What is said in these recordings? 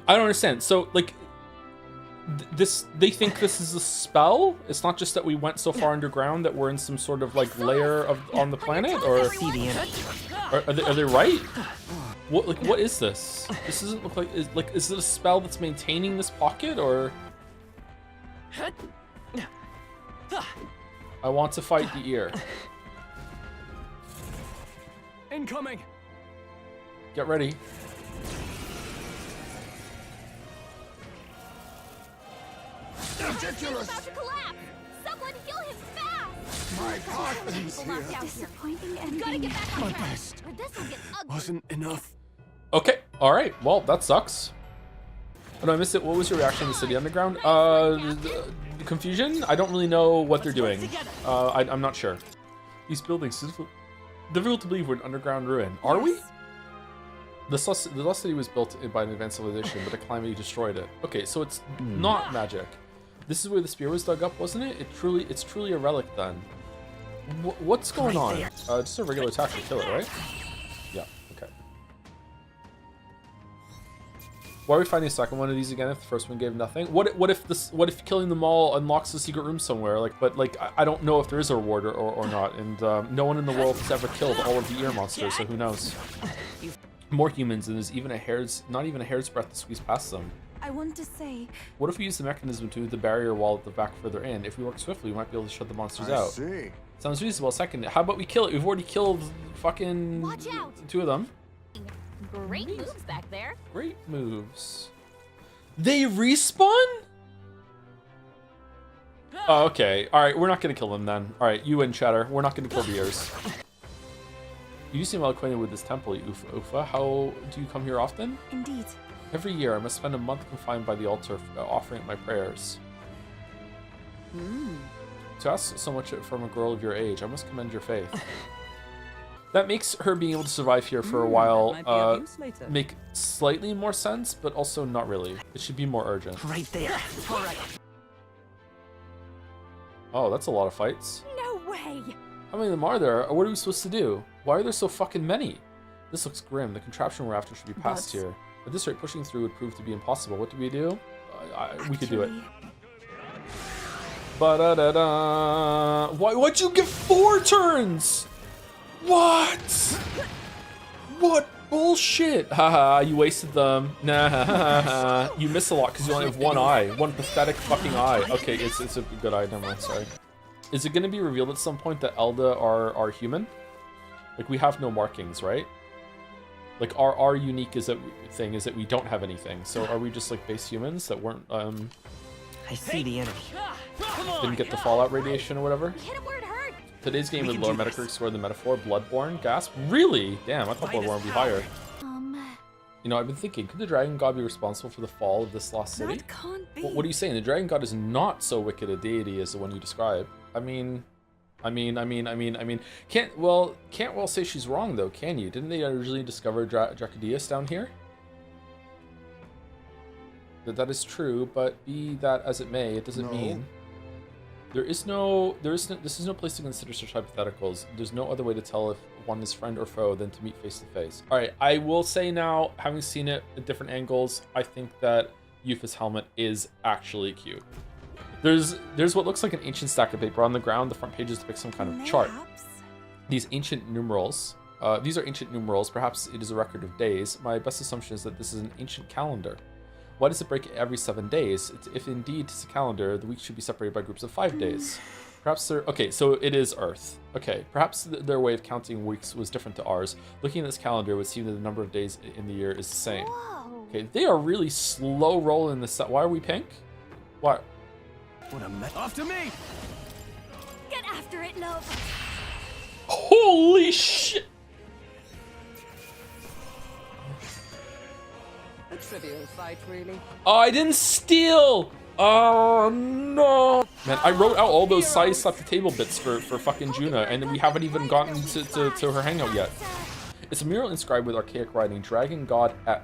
I don't understand. So, like, they think this is a spell? It's not just that we went so far underground that we're in some sort of, like, layer on the planet? Or are they right? What is this? This doesn't look like... Is it a spell that's maintaining this pocket, or... I want to fight the ear. Incoming. Get ready. Ridiculous! About to collapse. Someone heal him fast. My confidence here. Disappointing ending. Gotta get back on track, or this will get ugly. Wasn't enough. Okay, all right. Well, that sucks. Oh, no, I missed it. What was your reaction to City Underground? The confusion? I don't really know what they're doing. I'm not sure. These buildings, difficult to believe we're an underground ruin. Are we? The lost city was built by an advanced civilization, but a calamity destroyed it. Okay, so it's not magic. This is where the spear was dug up, wasn't it? It's truly a relic then. What's going on? Just a regular attack to kill it, right? Yeah. Okay. Why are we finding a second one of these again if the first one gave nothing? What if killing them all unlocks a secret room somewhere? But I don't know if there is a reward or not, and no one in the world has ever killed all of the ear monsters, so who knows? More humans, and there's even not even a hair's breadth to squeeze past them. I want to say... What if we use the mechanism to the barrier wall at the back further in? If we work swiftly, we might be able to shut the monsters out. I see. Sounds reasonable. Second, how about we kill it? We've already killed fucking Watch out. 2 of them. Great moves back there. Great moves. They respawn? Oh, okay. All right, we're not gonna kill them then. All right, you win, Chatter. We're not gonna kill the ears. You seem well acquainted with this temple, Ufa. How do you come here often? Indeed. Every year, I must spend a month confined by the altar, offering it my prayers. To ask so much from a girl of your age, I must commend your faith. That makes her being able to survive here for a while make slightly more sense, but also not really. It should be more urgent. Right there. All right. Oh, that's a lot of fights. No way. How many of them are there? What are we supposed to do? Why are there so fucking many? This looks grim. The contraption we're after should be past here. At this rate, pushing through would prove to be impossible. What do we do? We could do it. Ba-da-da-da. Why'd you get 4 turns? What? What bullshit? Haha, you wasted them. Nah, you miss a lot because you only have 1 eye. 1 pathetic fucking eye. Okay, it's a good eye. Never mind, sorry. Is it going to be revealed at some point that Elda are human? Like, we have no markings, right? Like, our unique thing is that we don't have anything. So are we just like base humans that weren't I see the enemy. didn't get the fallout radiation or whatever? Hit him where it hurt. Today's game with lower Metacritic score than Metaphor, Bloodborne, gasp. Really? Damn, I thought Bloodborne would be higher. You know, I've been thinking, could the Dragon God be responsible for the fall of this lost city? That can't be. What are you saying? The Dragon God is not so wicked a deity as the one you describe. Can't well say she's wrong though, can you? Didn't they originally discover Dracodius down here? That is true, but be that as it may, it doesn't mean. This is no place to consider such hypotheticals. There's no other way to tell if one is friend or foe than to meet face to face. All right, I will say now, having seen it at different angles, I think that Yufa's helmet is actually cute. There's what looks like an ancient stack of paper on the ground. The front pages depict some kind of chart. These ancient numerals. These are ancient numerals. Perhaps it is a record of days. My best assumption is that this is an ancient calendar. Why does it break every 7 days? If indeed it's a calendar, the weeks should be separated by groups of 5 days. Perhaps they're... Okay, so it is Earth. Okay, perhaps their way of counting weeks was different to ours. Looking at this calendar, it would seem that the number of days in the year is the same. Whoa. Okay, they are really slow rolling this. Why are we pink? Why? Off to me! Get after it, love. Holy shit! A trivial fight, really. Oh, I didn't steal! Oh, no! Man, I wrote out all those side slap the table bits for fucking Juna, and we haven't even gotten to her hangout yet. It's a mural inscribed with archaic writing, Dragon God Et.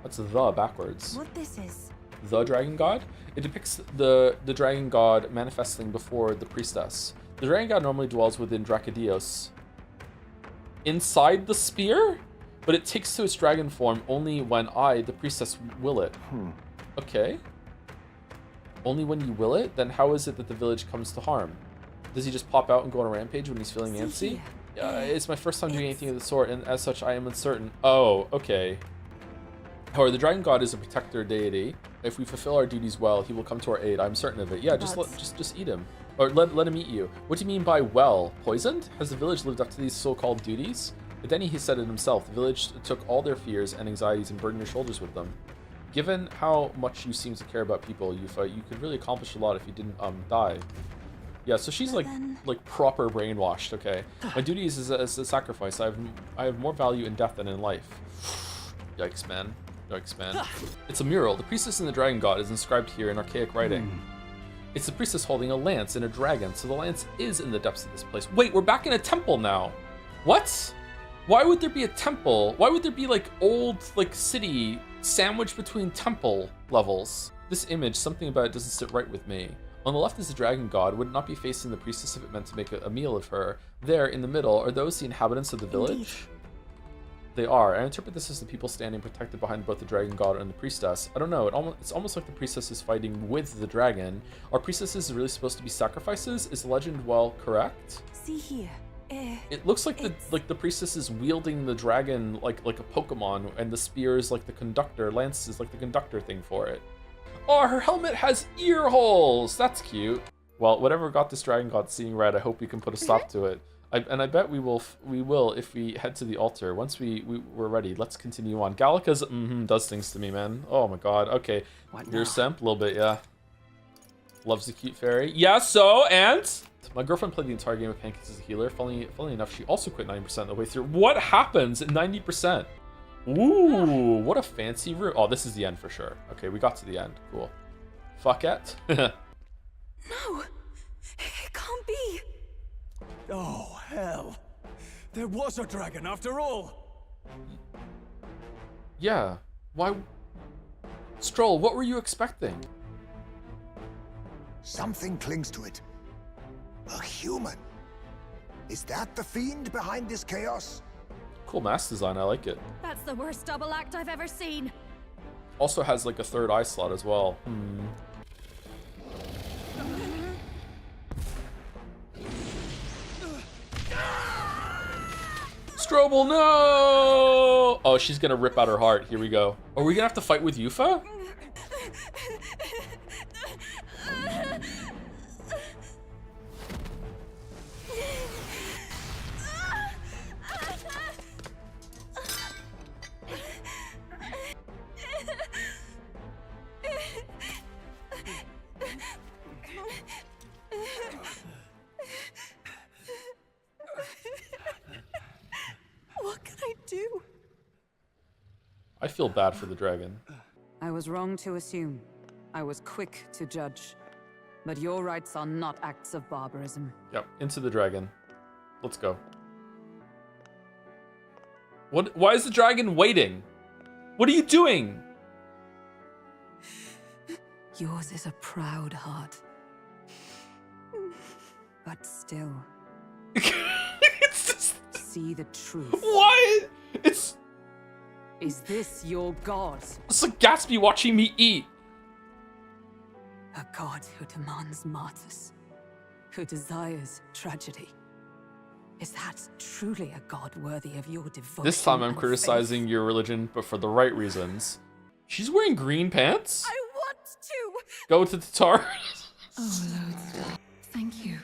That's the backwards. What this is? The Dragon God? It depicts the Dragon God manifesting before the priestess. The Dragon God normally dwells within Dracodios. Inside the spear? but it takes to its dragon form only when I, the priestess, will it. Okay. Only when you will it? Then how is it that the village comes to harm? Does he just pop out and go on a rampage when he's feeling antsy? It's my first time doing anything of the sort, and as such, I am uncertain. Oh, okay. However, the dragon god is a protector deity. If we fulfill our duties well, he will come to our aid. I'm certain of it. Yeah, just eat him. Or let him eat you. What do you mean by well? Poisoned? Has the village lived up to these so-called duties? But then he said it himself. The village took all their fears and anxieties and burdened your shoulders with them. Given how much you seem to care about people, Yufa, you could really accomplish a lot if you didn't die. Yeah, so she's like proper brainwashed. Okay, my duty is as a sacrifice. I have more value in death than in life. Yikes, man. Yikes, man. It's a mural. The priestess and the dragon god is inscribed here in archaic writing. It's the priestess holding a lance and a dragon, so the lance is in the depths of this place. Wait, we're back in a temple now. What? Why would there be a temple? Why would there be like old city sandwiched between temple levels? This image, something about it doesn't sit right with me. On the left is the dragon god. Would it not be facing the priestess if it meant to make a meal of her? There, in the middle, are those the inhabitants of the village? Indeed. They are. I interpret this as the people standing protected behind both the dragon god and the priestess. I don't know. It's almost like the priestess is fighting with the dragon. Are priestesses really supposed to be sacrifices? Is the legend correct? See here. It looks like the priestess is wielding the dragon like a Pokemon, and the spear is like the conductor. Lance is like the conductor thing for it. Oh, her helmet has ear holes. That's cute. Well, whatever got this dragon god seeing red, I hope we can put a stop to it. I bet we will if we head to the altar. Once we're ready, let's continue on. Gallica's does things to me, man. Oh my god. Okay, your simp, a little bit, yeah. Loves the cute fairy. Yeah. So and my girlfriend played the entire game of Pancakes as a healer. Funnily enough, she also quit 90% of the way through. What happens at 90%? Ooh, what a fancy room. Oh, this is the end for sure. Okay, we got to the end. Cool. Fuck it. No, it can't be. Oh, hell. There was a dragon after all. Yeah. Why? Stroll, what were you expecting? Something clings to it. A human. Is that the fiend behind this chaos? Cool mask design, I like it. That's the worst double act I've ever seen. Also has like a third eye slot as well. Strobel, no! Oh, she's gonna rip out her heart. Here we go. Are we gonna have to fight with Yufa? What can I do? I feel bad for the dragon. I was wrong to assume. I was quick to judge. But your rights are not acts of barbarism. Yep, into the dragon. Let's go. What? Why is the dragon waiting? What are you doing? Yours is a proud heart. But still. It's just... See the truth. What? It's this your god? like Gatsby watching me eat. A god who demands martyrs. Who desires tragedy. Is that truly a god worthy of your devotion? This time I'm and criticizing faith? your religion, but for the right reasons. She's wearing green pants? I want to. Go to the Tatar. Oh, Lodestar, thank you.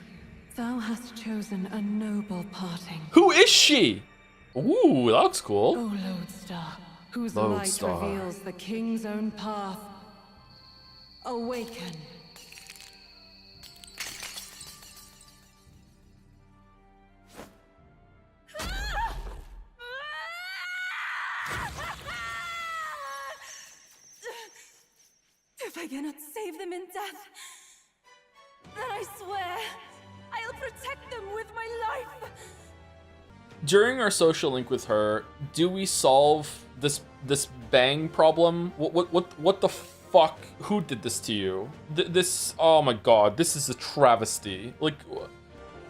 Thou hast chosen a noble parting. Who is she? Ooh, that looks cool. O Lodestar, whose Lodestar. light reveals the king's own path. Awaken. If I cannot save them in death, then I swear I'll protect them with my life. During our social link with her, do we solve this bang problem? What the fuck? Who did this to you? This, oh my god, this is a travesty. Like,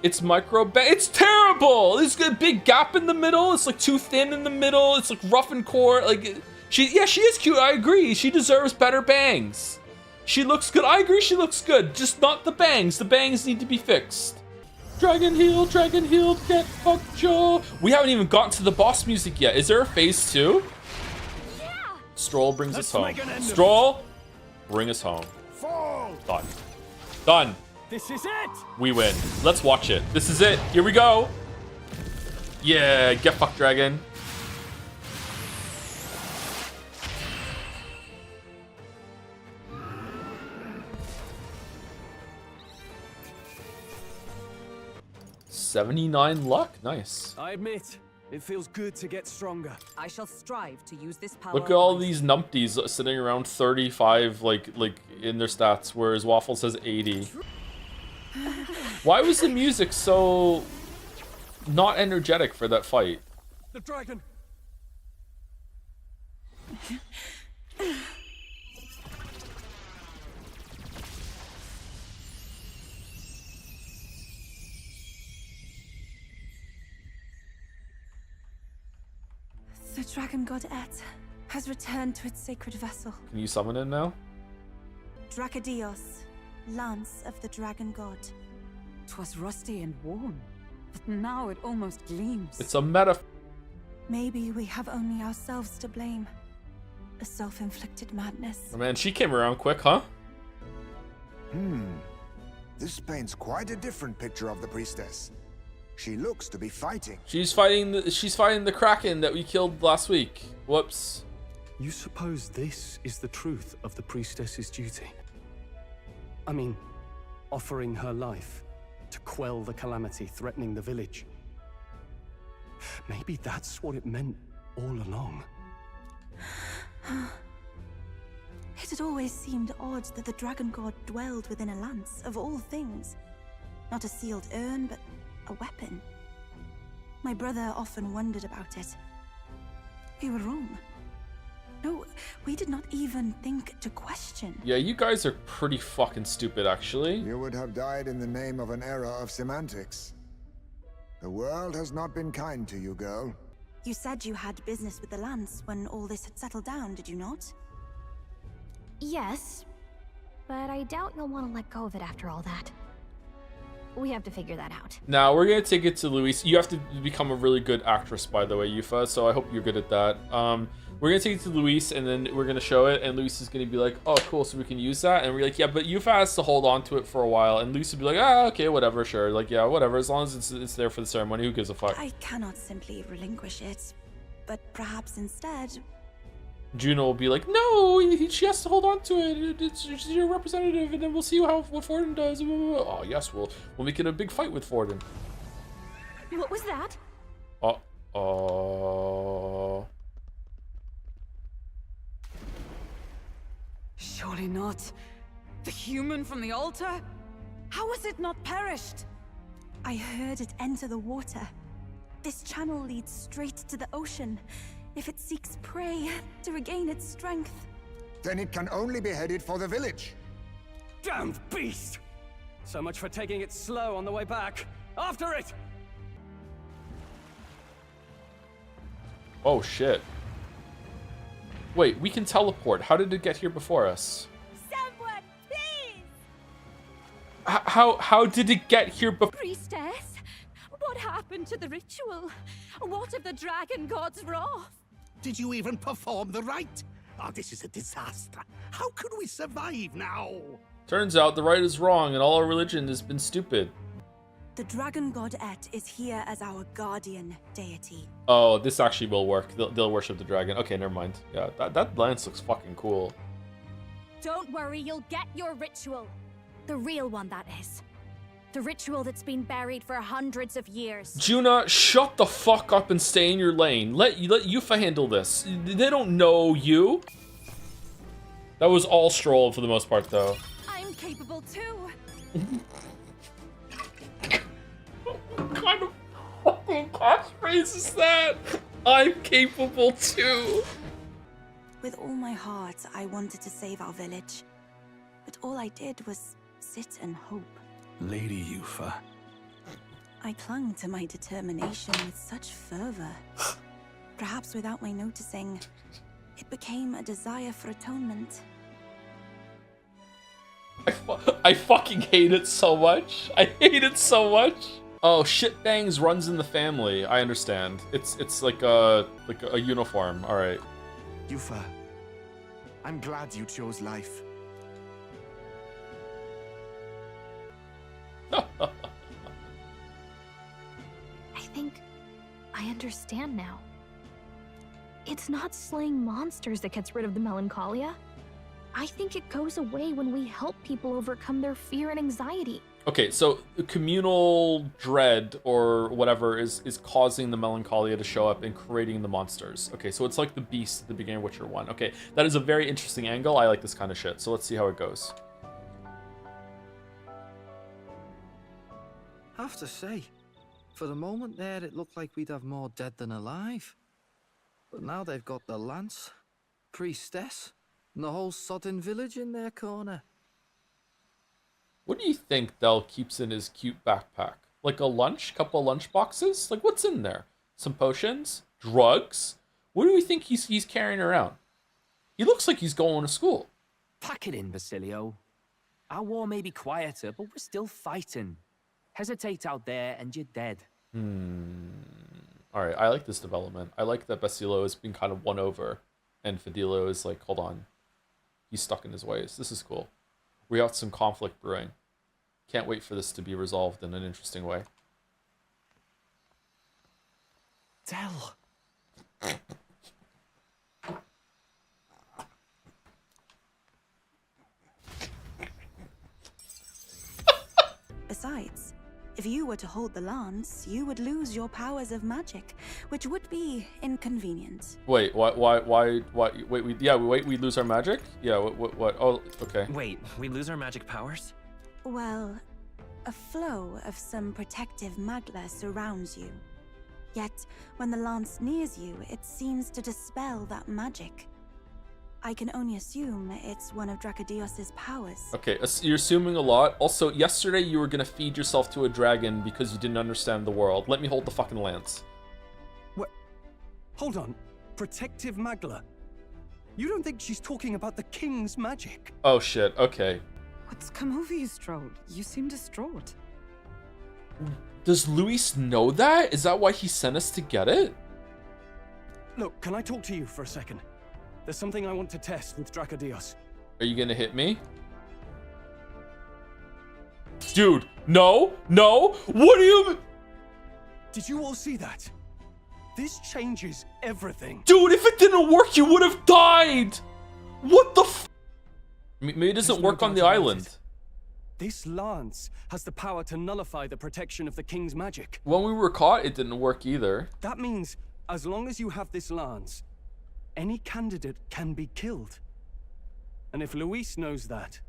It's it's terrible. There's a big gap in the middle. It's like too thin in the middle. It's like rough and core. Like she is cute. I agree. She deserves better bangs. She looks good. I agree. She looks good. Just not the bangs. The bangs need to be fixed. Dragon heal, get fucked, Joe. We haven't even gotten to the boss music yet. Is there a phase 2? Yeah. Stroll brings us home. make an end of Stroll, bring us home. Fall! Done. Done. This is it! We win. Let's watch it. This is it. Here we go. Yeah, get fucked, dragon. $79 luck. Nice. I admit, it feels good to get stronger. I shall strive to use this power. Look at all these numpties sitting around 35, like in their stats, whereas Waffle says 80. Why was the music so not energetic for that fight? The dragon! The dragon god Et has returned to its sacred vessel. Can you summon it now? Dracadios, lance of the dragon god. 'Twas rusty and worn, but now it almost gleams. It's a meta. Maybe we have only ourselves to blame. A self-inflicted madness. Oh, man, she came around quick, huh? This paints quite a different picture of the priestess. She looks to be fighting. She's fighting the Kraken that we killed last week. Whoops. You suppose this is the truth of the priestess's duty? I mean, offering her life to quell the calamity threatening the village. Maybe that's what it meant all along. It had always seemed odd that the dragon god dwelled within a lance, of all things. Not a sealed urn, but a weapon. My brother often wondered about it. We were wrong. No, we did not even think to question. Yeah, you guys are pretty fucking stupid, actually. You would have died in the name of an error of semantics. The world has not been kind to you, girl. You said you had business with the lance when all this had settled down, did you not? Yes, but I doubt you'll want to let go of it after all that. We have to figure that out. Now, we're gonna take it to Luis. You have to become a really good actress, by the way, Yufa, so I hope you're good at that. We're gonna take it to Luis, and then we're gonna show it, and Luis is gonna be like, oh, cool, so we can use that? And we're like, yeah, but Yufa has to hold on to it for a while, and Luis will be like, ah, okay, whatever, sure. Like, yeah, whatever, as long as it's there for the ceremony, who gives a fuck? I cannot simply relinquish it, but perhaps instead... Juno will be like, no, she has to hold on to it. It's your representative, and then we'll see what Forden does. Oh, yes, we'll make it a big fight with Forden. What was that? Surely not. The human from the altar? How has it not perished? I heard it enter the water. This channel leads straight to the ocean. If it seeks prey to regain its strength. Then it can only be headed for the village. Damned beast! So much for taking it slow on the way back. After it! Oh, shit. Wait, we can teleport. How did it get here before us? Someone, please! How did it get here before? Priestess, what happened to the ritual? What of the dragon god's wrath? Did you even perform the rite? Oh, this is a disaster. How could we survive now? Turns out the right is wrong and all our religion has been stupid. The dragon god Et is here as our guardian deity. Oh, this actually will work. They'll worship the dragon. Okay, never mind. Yeah, that lance looks fucking cool. Don't worry, you'll get your ritual. The real one, that is. The ritual that's been buried for hundreds of years. Juna, shut the fuck up and stay in your lane. Let Yufa handle this. They don't know you. That was all Stroll for the most part, though. I'm capable too. What kind of fucking catchphrase is that? I'm capable too. With all my heart, I wanted to save our village. But all I did was sit and hope. Lady Yufa, I clung to my determination with such fervor. Perhaps without my noticing, it became a desire for atonement. I fucking hate it so much. I hate it so much. Oh, shit bangs runs in the family. I understand. It's like a uniform. All right. Yufa, I'm glad you chose life. I think I understand now. It's not slaying monsters that gets rid of the melancholia. I think it goes away when we help people overcome their fear and anxiety. Okay, so communal dread or whatever is causing the melancholia to show up and creating the monsters. Okay, so it's like the beast at the beginning of Witcher 1. Okay, that is a very interesting angle. I like this kind of shit. So let's see how it goes. I have to say, for the moment there, it looked like we'd have more dead than alive. But now they've got the lance, priestess, and the whole sodden village in their corner. What do you think Del keeps in his cute backpack? Like a lunch? Couple lunch boxes? Like what's in there? Some potions? Drugs? What do we think he's carrying around? He looks like he's going to school. Pack it in, Basilio. Our war may be quieter, but we're still fighting. Hesitate out there and you're dead. Alright, I like this development. I like that Basilio has been kind of won over. And Fedillo is like, hold on. He's stuck in his ways. This is cool. We have some conflict brewing. Can't wait for this to be resolved in an interesting way. Del. Besides, if you were to hold the lance, you would lose your powers of magic, which would be inconvenient. Wait, why, wait, we lose our magic? Yeah, what, oh, okay. Wait, we lose our magic powers? Well, a flow of some protective magla surrounds you. Yet, when the lance nears you, it seems to dispel that magic. I can only assume it's one of Dracodios's powers. Okay, you're assuming a lot. Also, yesterday you were gonna feed yourself to a dragon because you didn't understand the world. Let me hold the fucking lance. What? Hold on. Protective magla? You don't think she's talking about the king's magic? Oh shit, okay. What's come over you, Stroll? You seem distraught. Does Luis know that? Is that why he sent us to get it? Look, can I talk to you for a second? There's something I want to test with Dracodios. Are you gonna hit me? Dude, no, no, what do you... Did you all see that? This changes everything. Dude, if it didn't work, you would have died! What the f... Maybe it doesn't work on the island. This lance has the power to nullify the protection of the king's magic. When we were caught, it didn't work either. That means, as long as you have this lance, any candidate can be killed. And if Luis knows that,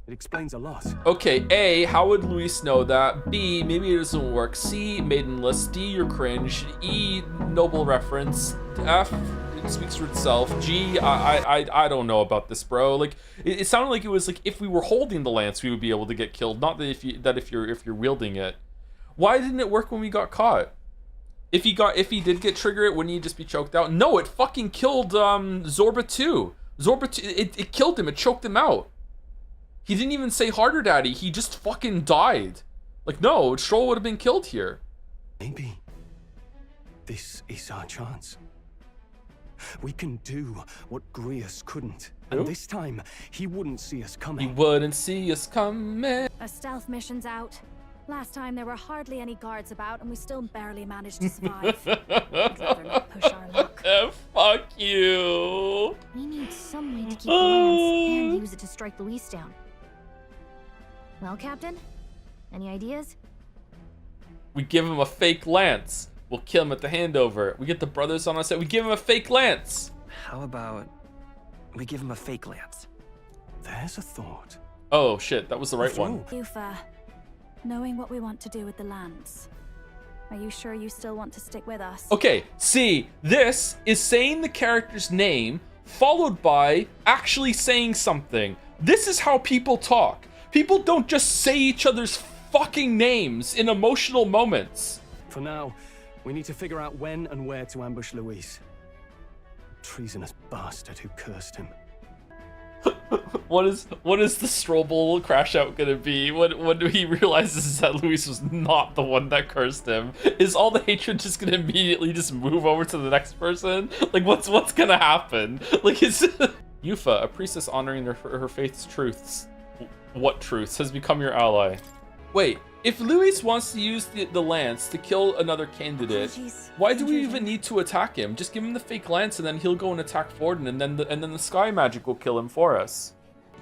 it explains a lot. Okay, A, how would Luis know that? B, maybe it doesn't work. C, maidenless. D, you're cringe. E, noble reference. F, it speaks for itself. G, I don't know about this, bro. Like, it sounded like it was like if we were holding the lance, we would be able to get killed. Not that if you're wielding it. Why didn't it work when we got caught? If he did get trigger, wouldn't he just be choked out? No, it fucking killed Zorba too. Zorba 2, it killed him. It choked him out. He didn't even say harder daddy. He just fucking died. Like, no, Stroll would have been killed here. Maybe this is our chance. We can do what Grius couldn't. And this time, he wouldn't see us coming. He wouldn't see us coming. A stealth mission's out. Last time there were hardly any guards about and we still barely managed to survive. I'd rather not push our luck. Fuck you. We need some way to keep the lance and use it to strike Luis down. Well, Captain? Any ideas? We give him a fake lance. We'll kill him at the handover. We get the brothers on our side. We give him a fake lance. How about we give him a fake lance? There's a thought. Oh shit, that was the right one. Yufa, knowing what we want to do with the lance, are you sure you still want to stick with us? Okay, see, this is saying the character's name followed by actually saying something. This is how people talk. People don't just say each other's fucking names in emotional moments. For now, we need to figure out when and where to ambush Luis. Treasonous bastard who cursed him. What is the Strobel crash out gonna be when he realizes that Luis was not the one that cursed him? Is all the hatred just gonna immediately just move over to the next person? Like what's gonna happen? Like it's Yufa, a priestess honoring her faith's truths. What truths has become your ally? Wait, if Luis wants to use the lance to kill another candidate, why do we even need to attack him? Just give him the fake lance and then he'll go and attack Forden, and then the sky magic will kill him for us.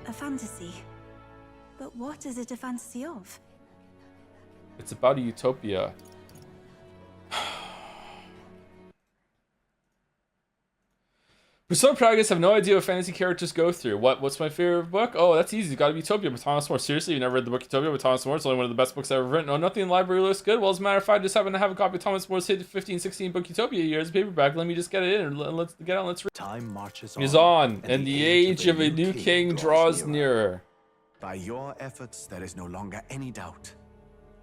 A fantasy. But what is it a fantasy of? It's about a utopia. Persona protagonists have no idea what fantasy characters go through. What's my favorite book? Oh, that's easy. It's gotta be Utopia by Thomas More. Seriously, you never read the book Utopia by Thomas More? It's only one of the best books ever written. Oh, nothing in the library looks good. Well, as a matter of fact, I just happen to have a copy of Thomas More's hit 15, 16 book Utopia years paperback. Let me just get it in and let's get on. Let's read. Time marches Is on, and the age of a new king draws nearer. By your efforts, there is no longer any doubt.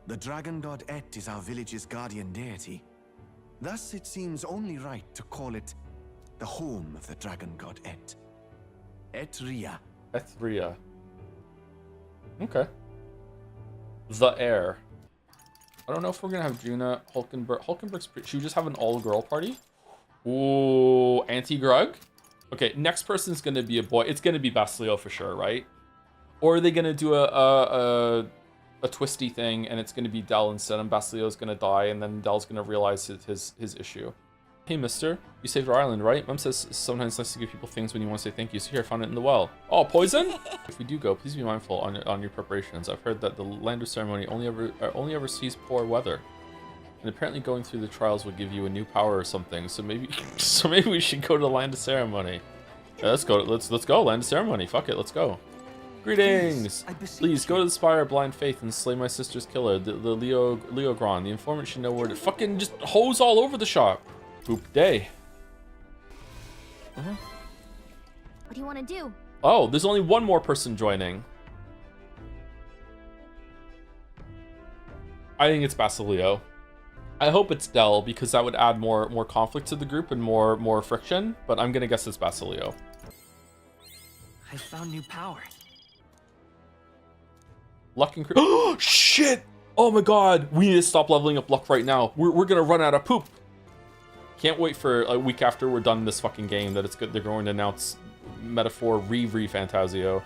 The dragon god Et is our village's guardian deity. Thus, it seems only right to call it the home of the dragon god Et. Etria. Etria. Okay. The heir. I don't know if we're gonna have Juna, Hulkenberg. Hulkenberg's should we just have an all-girl party? Ooh, anti-Grug? Okay, next person's gonna be a boy. It's gonna be Basilio for sure, right? Or are they gonna do a twisty thing and it's gonna be Del instead, and Basilio's gonna die, and then Del's gonna realize his issue. Hey mister, you saved our island, right? Mom says sometimes it's nice to give people things when you want to say thank you, so here, I found it in the well. Oh, poison? If we do go, please be mindful on your preparations. I've heard that the land of ceremony only ever sees poor weather. And apparently going through the trials will give you a new power or something, so maybe we should go to the land of ceremony. Yeah, let's go, let's go, land of ceremony, fuck it, let's go. Greetings! Please go to the Spire of Blind Faith and slay my sister's killer, the Leogron. The informant should know where to fucking just hose all over the shop. Poop day. What do you want to do? Oh, there's only one more person joining. I think it's Basilio. I hope it's Del, because that would add more conflict to the group and more friction, but I'm gonna guess it's Basilio. I found new power. Luck and oh shit! Oh my god! We need to stop leveling up luck right now. We're gonna run out of poop. Can't wait for a week after we're done this fucking game that it's good. They're going to announce Metaphor ReFantazio.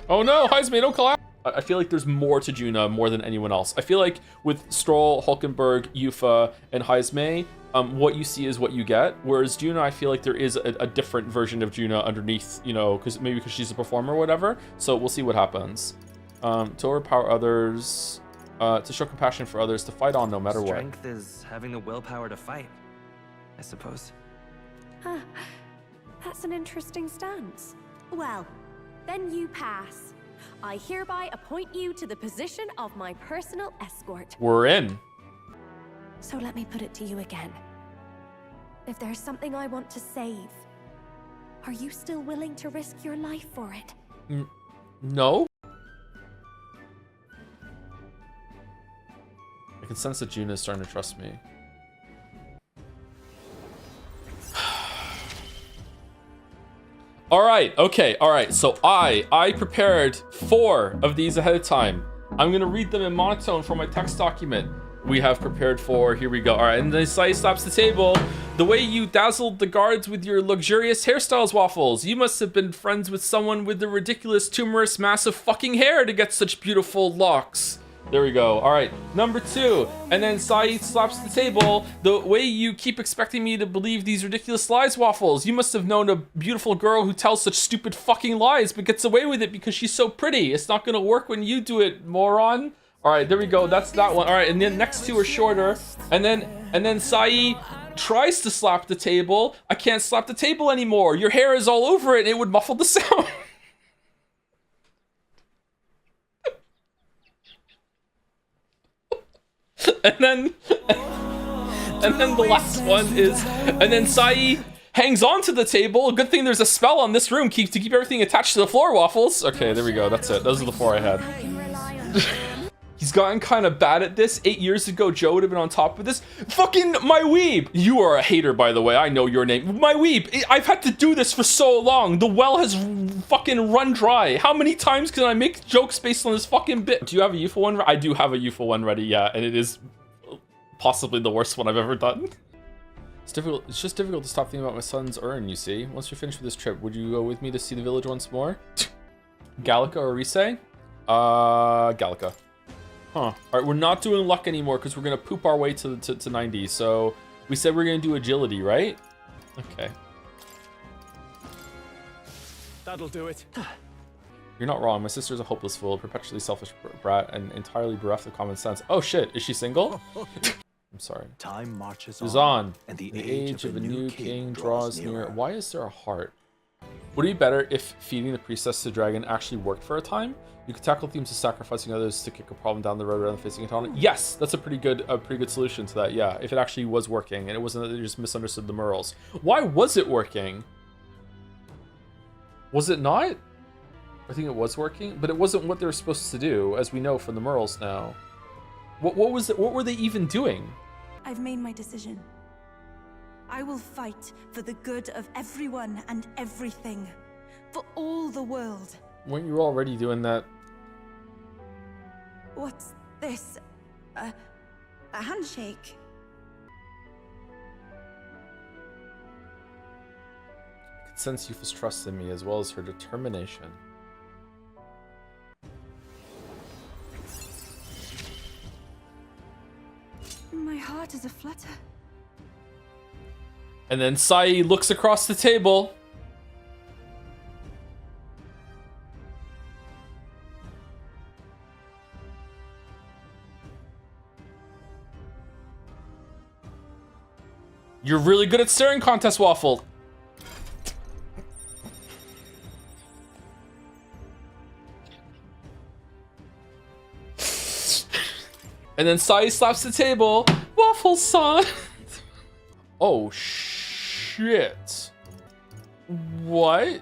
Oh no, Heisman, don't collapse! I feel like there's more to Juna more than anyone else. I feel like with Stroll, Hulkenberg, Yufa, and Heisme, what you see is what you get. Whereas Juna, I feel like there is a different version of Juna underneath, you know, because she's a performer or whatever. So we'll see what happens. To overpower others, to show compassion for others, to fight on no matter what. Strength is having the willpower to fight, I suppose. Huh. That's an interesting stance. Well, then you pass. I hereby appoint you to the position of my personal escort. We're in. So let me put it to you again. If there's something I want to save, are you still willing to risk your life for it? No. I can sense that Juna is starting to trust me. All right, okay, all right. So I prepared 4 of these ahead of time. I'm gonna read them in monotone from my text document. We have prepared 4, here we go. All right, and then Sai stops the table. The way you dazzled the guards with your luxurious hairstyles, Waffles. You must have been friends with someone with the ridiculous, tumorous, massive fucking hair to get such beautiful locks. There we go. All right, number 2. And then Sai slaps the table. The way you keep expecting me to believe these ridiculous lies, Waffles. You must have known a beautiful girl who tells such stupid fucking lies but gets away with it because she's so pretty. It's not gonna work when you do it, moron. All right, there we go. That's that one. All right, and then next 2 are shorter. And then Sai tries to slap the table. I can't slap the table anymore. Your hair is all over it and it would muffle the sound. and then the last one is, and then Sai hangs onto the table. Good thing there's a spell on this room to keep everything attached to the floor, Waffles. Okay, there we go. That's it. Those are the 4 I had. He's gotten kind of bad at this. 8 years ago, Joe would have been on top of this. Fucking my weeb. You are a hater, by the way. I know your name. My weeb. I've had to do this for so long. The well has fucking run dry. How many times can I make jokes based on this fucking bit? Do you have a youthful one? I do have a youthful one ready, yeah. And it is possibly the worst one I've ever done. It's difficult. It's just difficult to stop thinking about my son's urn, you see. Once you're finished with this trip, would you go with me to see the village once more? Gallica or Rise? Gallica. Huh. All right, we're not doing luck anymore because we're gonna poop our way to 90. So we said we're gonna do agility, right? Okay. That'll do it. You're not wrong. My sister's a hopeless fool, perpetually selfish brat, and entirely bereft of common sense. Oh shit, is she single? I'm sorry. Time marches on, and the age of a new king draws near. Why is there a heart? Would it be better if feeding the priestess to the dragon actually worked for a time? You could tackle themes of sacrificing others to kick a problem down the road rather than facing it on. Yes, that's a pretty good solution to that. Yeah, if it actually was working and it wasn't that they just misunderstood the morals. Why was it working? Was it not? I think it was working, but it wasn't what they were supposed to do, as we know from the morals now. What was it? What were they even doing? I've made my decision. I will fight for the good of everyone and everything. For all the world. Weren't you already doing that? What's this? A handshake? I could sense Yufa's trust in me as well as her determination. My heart is aflutter. And then Sai looks across the table. You're really good at staring contest, Waffle. And then Sai slaps the table. Waffle son. Oh shit. What?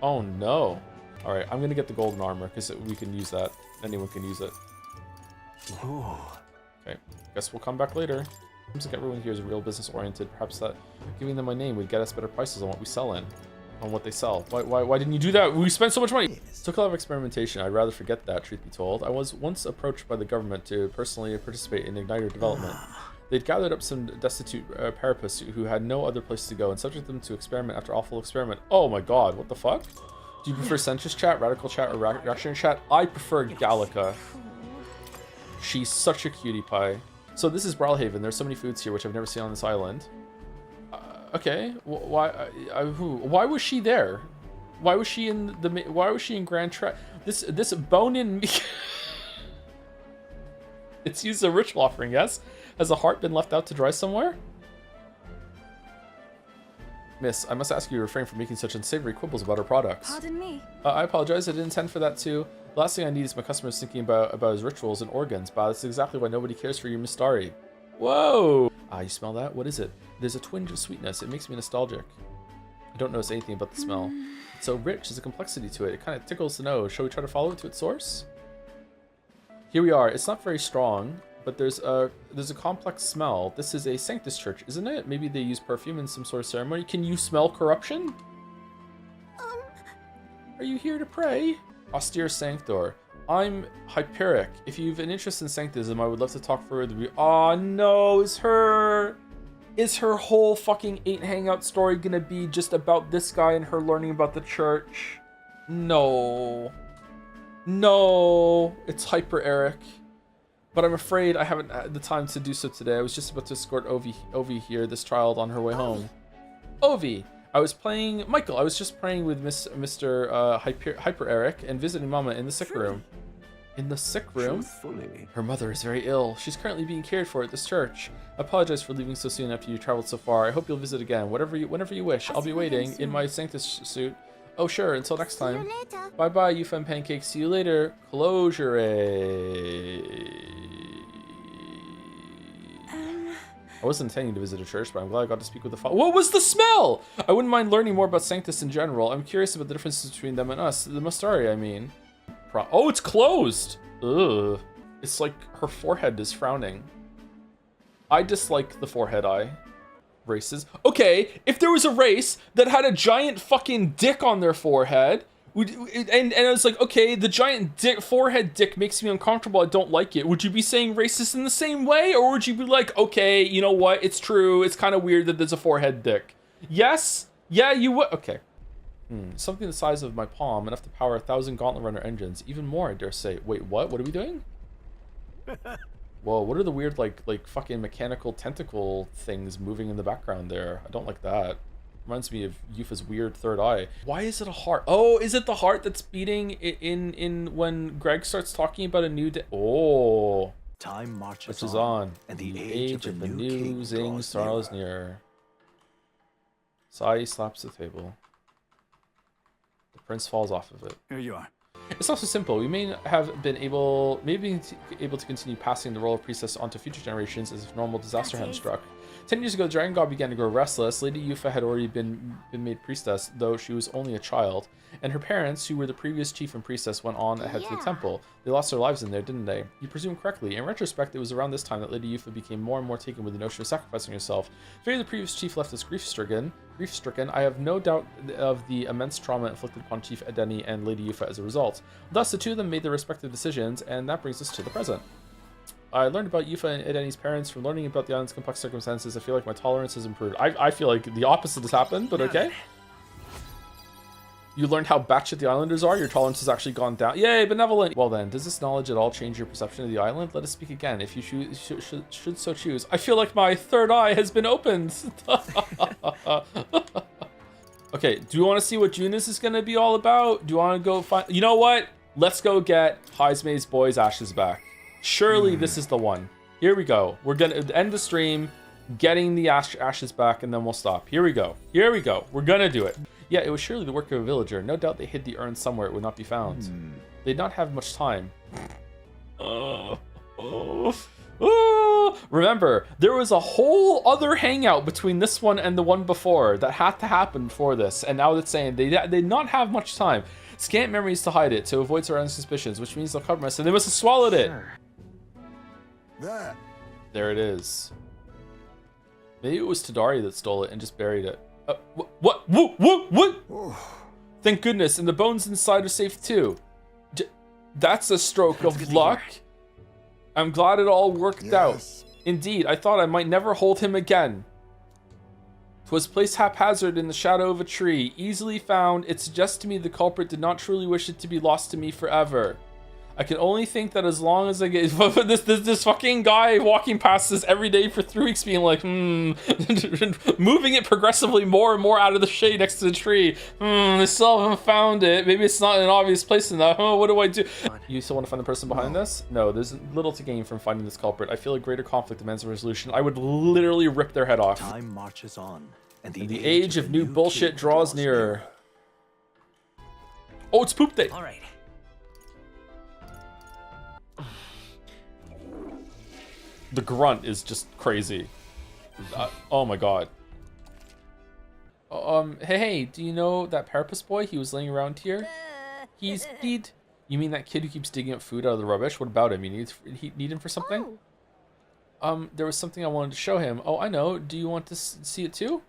Oh no. All right, I'm gonna get the golden armor because we can use that. Anyone can use it. Ooh. Okay, guess we'll come back later. Seems like everyone here is real business oriented. Perhaps that giving them my name would get us better prices on what we sell in. On what they sell. Why didn't you do that? We spent so much money. It took a lot of experimentation. I'd rather forget that, truth be told. I was once approached by the government to personally participate in Igniter development. They'd gathered up some destitute parapists who had no other place to go and subject them to experiment after awful experiment. Oh my god, what the fuck? Do you prefer centrist chat, radical chat, or reactionary chat? I prefer Gallica. She's such a cutie pie. So this is Brawlhaven. There's so many foods here which I've never seen on this island. Okay, why was she there? Why was she in the? Why was she in Grand Tra? This bone-in meat. It's used as a ritual offering. Yes, has a heart been left out to dry somewhere? Miss, I must ask you to refrain from making such unsavory quibbles about our products. Pardon me. I apologize. I didn't intend for that too. The last thing I need is my customers thinking about his rituals and organs. But that's exactly why nobody cares for you, Miss Starry. Whoa! Ah, you smell that? What is it? There's a twinge of sweetness. It makes me nostalgic. I don't notice anything about the smell. It's so rich. There's a complexity to it. It kind of tickles the nose. Shall we try to follow it to its source? Here we are. It's not very strong, but there's a complex smell. This is a Sanctus church, isn't it? Maybe they use perfume in some sort of ceremony. Can you smell corruption? Are you here to pray? Austere Sanctor. I'm Hyperic. If you've an interest in Sanctism, I would love to talk further with you. Oh no, is her whole fucking 8 Hangout story gonna be just about this guy and her learning about the church? No. No, it's Hyper Eric. But I'm afraid I haven't had the time to do so today. I was just about to escort Ovi here, this child, on her way home. Ovi! I was playing Michael. I was just praying with Mr. Hyper Eric and visiting Mama in the sick room. In the sick room? Truthfully. Her mother is very ill. She's currently being cared for at this church. I apologize for leaving so soon after you traveled so far. I hope you'll visit again. Whenever you wish. I'll be waiting in my Sanctus suit. Oh sure, until next time. Bye bye, you femme pancakes. See you later. Closure. I wasn't intending to visit a church, but I'm glad I got to speak with the father. What was the smell? I wouldn't mind learning more about Sanctus in general. I'm curious about the differences between them and us. The Mastari, I mean. Oh, it's closed. Ugh. It's like her forehead is frowning. I dislike the forehead eye races. Okay, if there was a race that had a giant fucking dick on their forehead, and I was like, okay, the giant forehead dick makes me uncomfortable, I don't like it. Would you be saying racist in the same way? Or would you be like, okay, you know what? It's true. It's kind of weird that there's a forehead dick. Yes? Yeah, you would. Okay. Something the size of my palm, enough to power 1,000 Gauntlet Runner engines. Even more, I dare say. Wait, what? What are we doing? Whoa, what are the weird, like fucking mechanical tentacle things moving in the background there? I don't like that. Reminds me of Yufa's weird third eye. Why is it a heart? Oh, is it the heart that's beating in when Greg starts talking about a new day? Oh. Time marches Which is on. And the age of the new Zing draws nearer. Sai slaps the table. The prince falls off of it. Here you are. It's also simple. We may have been able to continue passing the role of priestess onto future generations as if normal disaster hadn't struck. 10 years ago, the Dragon God began to grow restless. Lady Yufa had already been made priestess, though she was only a child. And her parents, who were the previous chief and priestess, went on ahead to the temple. They lost their lives in there, didn't they? You presume correctly. In retrospect, it was around this time that Lady Yufa became more and more taken with the notion of sacrificing herself. If the previous chief left us grief-stricken, I have no doubt of the immense trauma inflicted upon Chief Edeni and Lady Yufa as a result. Thus, the two of them made their respective decisions, and that brings us to the present. I learned about Yufa and Edeni's parents from learning about the island's complex circumstances. I feel like my tolerance has improved. I feel like the opposite has happened, but okay. You learned how batshit the islanders are? Your tolerance has actually gone down. Yay, benevolent! Well then, does this knowledge at all change your perception of the island? Let us speak again, if you should so choose. I feel like my third eye has been opened! Okay, do you want to see what Junis is going to be all about? Do you want to go find... You know what? Let's go get Heismay's boy's ashes back. Surely this is the one. Here we go. We're going to end the stream, getting the ashes back, and then we'll stop. Here we go. Here we go. We're going to do it. Yeah, it was surely the work of a villager. No doubt they hid the urn somewhere it would not be found. They'd not have much time. Remember, there was a whole other hangout between this one and the one before that had to happen before this, and now it's saying they did not have much time. Scant memories to hide it, to avoid surrounding suspicions, which means they'll cover us, and they must have swallowed it. There it is. Maybe it was Tadari that stole it and just buried it. What? Thank goodness, and the bones inside are safe too. That's a stroke of luck. I'm glad it all worked out. Indeed, I thought I might never hold him again. 'Twas placed haphazard in the shadow of a tree, easily found. It suggests to me the culprit did not truly wish it to be lost to me forever. I can only think that as long as I get this fucking guy walking past this every day for 3 weeks being like, moving it progressively more and more out of the shade next to the tree. I still haven't found it. Maybe it's not an obvious place enough. Oh, what do I do? You still want to find the person behind this? No, there's little to gain from finding this culprit. I feel a greater conflict demands a resolution. I would literally rip their head off. Time marches on, and the age of new bullshit draws nearer. Oh, it's poop day. All right. The grunt is just crazy. Oh my god. Hey, do you know that Parapus boy? He was laying around here. He's dead. You mean that kid who keeps digging up food out of the rubbish? What about him? You need him for something? There was something I wanted to show him. Oh, I know. Do you want to see it too?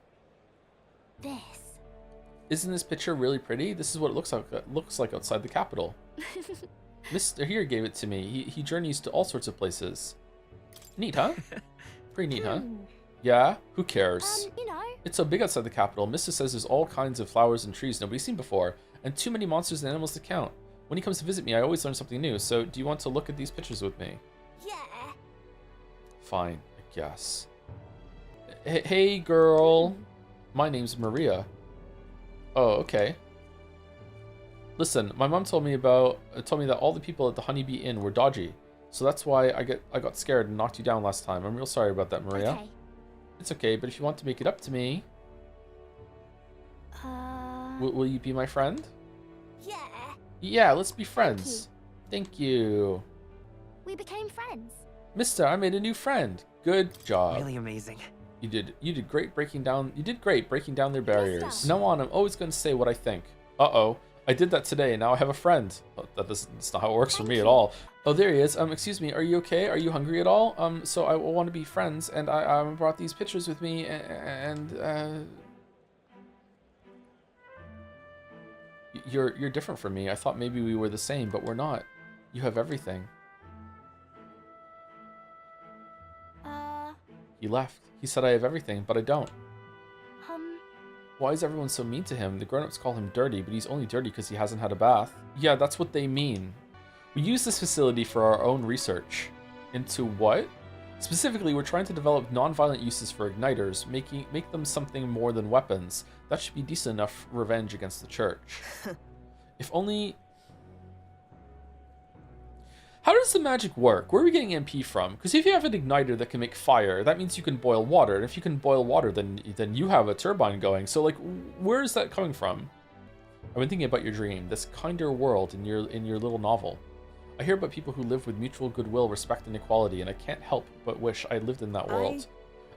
Isn't this picture really pretty? This is what it looks like outside the capital. Mr. Here gave it to me. He journeys to all sorts of places. Neat, huh? Pretty neat, huh? Yeah? Who cares? You know. It's so big outside the capital. Mr. says there's all kinds of flowers and trees nobody's seen before, and too many monsters and animals to count. When he comes to visit me, I always learn something new, so do you want to look at these pictures with me? Yeah. Fine, I guess. Hey, girl. My name's Maria. Oh, okay. Listen, my mom told me that all the people at the Honeybee Inn were dodgy. So that's why I got scared and knocked you down last time. I'm real sorry about that, Maria. Okay. It's okay, but if you want to make it up to me... Will you be my friend? Yeah. Yeah, let's be friends. Thank you. We became friends. Mister, I made a new friend. Good job. Really amazing. You did great breaking down their barriers. From now on, I'm always going to say what I think. Uh-oh. I did that today, and now I have a friend. Oh, that's not how it works for me at all. Oh, there he is. Excuse me, are you okay? Are you hungry at all? So I want to be friends, and I brought these pictures with me, and You're different from me. I thought maybe we were the same, but we're not. You have everything. He left. He said I have everything, but I don't. Why is everyone so mean to him? The grown-ups call him dirty, but he's only dirty because he hasn't had a bath. Yeah, that's what they mean. We use this facility for our own research. Into what? Specifically, we're trying to develop non-violent uses for igniters, make them something more than weapons. That should be decent enough revenge against the church. If only... How does the magic work? Where are we getting MP from? Because if you have an igniter that can make fire, that means you can boil water. And if you can boil water, then you have a turbine going. So, like, where is that coming from? I've been thinking about your dream, this kinder world in your little novel. I hear about people who live with mutual goodwill, respect, and equality, and I can't help but wish I lived in that world.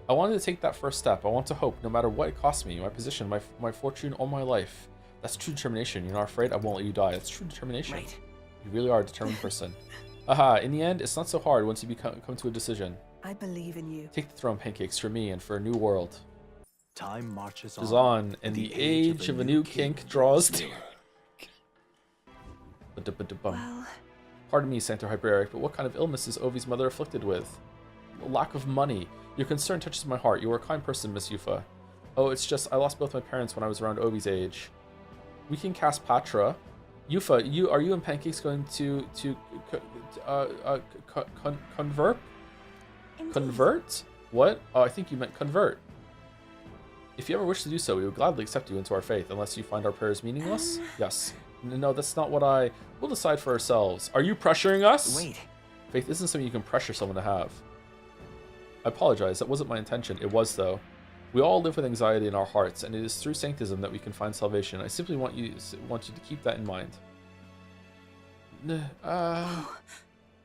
I wanted to take that first step. I want to hope, no matter what it costs me, my position, my fortune, all my life. That's true determination. You're not afraid? I won't let you die. That's true determination. Right. You really are a determined person. Aha, in the end, it's not so hard once you come to a decision. I believe in you. Take the throne, Pancakes, for me and for a new world. Time marches on, and the age of a new kink draws near. Well... Pardon me, Sanctor Hyper Eric, but what kind of illness is Ovi's mother afflicted with? Lack of money. Your concern touches my heart. You are a kind person, Miss Yufa. Oh, it's just, I lost both my parents when I was around Ovi's age. We can cast Patra. Yufa, are you and Pancakes going to convert? Indeed. Convert? What? Oh, I think you meant convert. If you ever wish to do so, we would gladly accept you into our faith, unless you find our prayers meaningless. Yes. No, that's not what we'll decide for ourselves. Are you pressuring us? Wait. Faith isn't something you can pressure someone to have. I apologize, that wasn't my intention. It was, though. We all live with anxiety in our hearts, and it is through sanctism that we can find salvation. I simply want you to keep that in mind.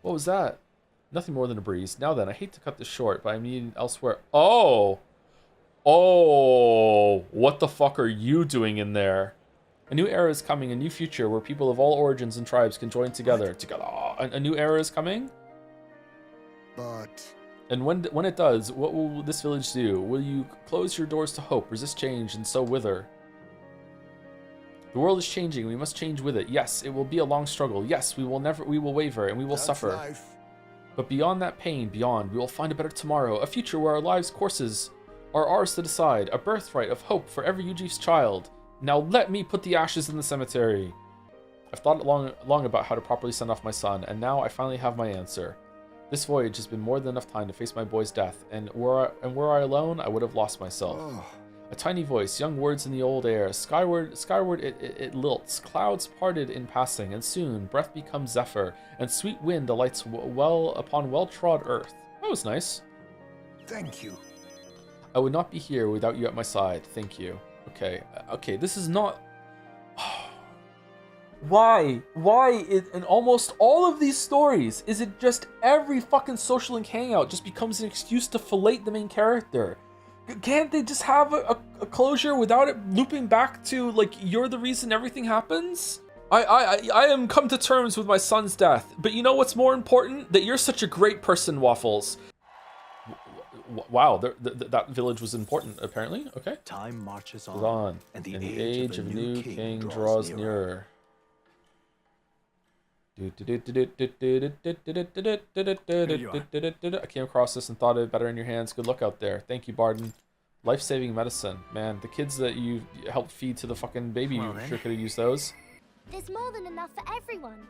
What was that? Nothing more than a breeze. Now then, I hate to cut this short, but I'm needed elsewhere. Oh! Oh! What the fuck are you doing in there? A new era is coming, a new future where people of all origins and tribes can join together. A new era is coming? But... And when it does, what will this village do? Will you close your doors to hope, resist change, and so wither? The world is changing, we must change with it. Yes, it will be a long struggle. Yes, we will waver, and we will suffer. Life. But beyond that pain, we will find a better tomorrow, a future where our lives' courses are ours to decide, a birthright of hope for every Yuji's child. Now let me put the ashes in the cemetery. I've thought long about how to properly send off my son, and now I finally have my answer. This voyage has been more than enough time to face my boy's death, and were I alone, I would have lost myself. Oh. A tiny voice, young words in the old air, skyward it lilts, clouds parted in passing, and soon breath becomes zephyr, and sweet wind alights upon well-trod earth. That was nice. Thank you. I would not be here without you at my side. Thank you. Okay, this is not... Why in almost all of these stories is it just every fucking social link hangout just becomes an excuse to fillet the main character? Can't they just have a closure without it looping back to, like, you're the reason everything happens? I am come to terms with my son's death, but you know what's more important? That you're such a great person, Waffles. Wow, that village was important, apparently. Okay. Time marches on, and the age of a new king draws nearer. I came across this and thought it better in your hands. Good luck out there. Thank you, Barden. Life-saving medicine. Man, the kids that you helped feed to the fucking baby, you sure could have used those. There's more than enough for everyone.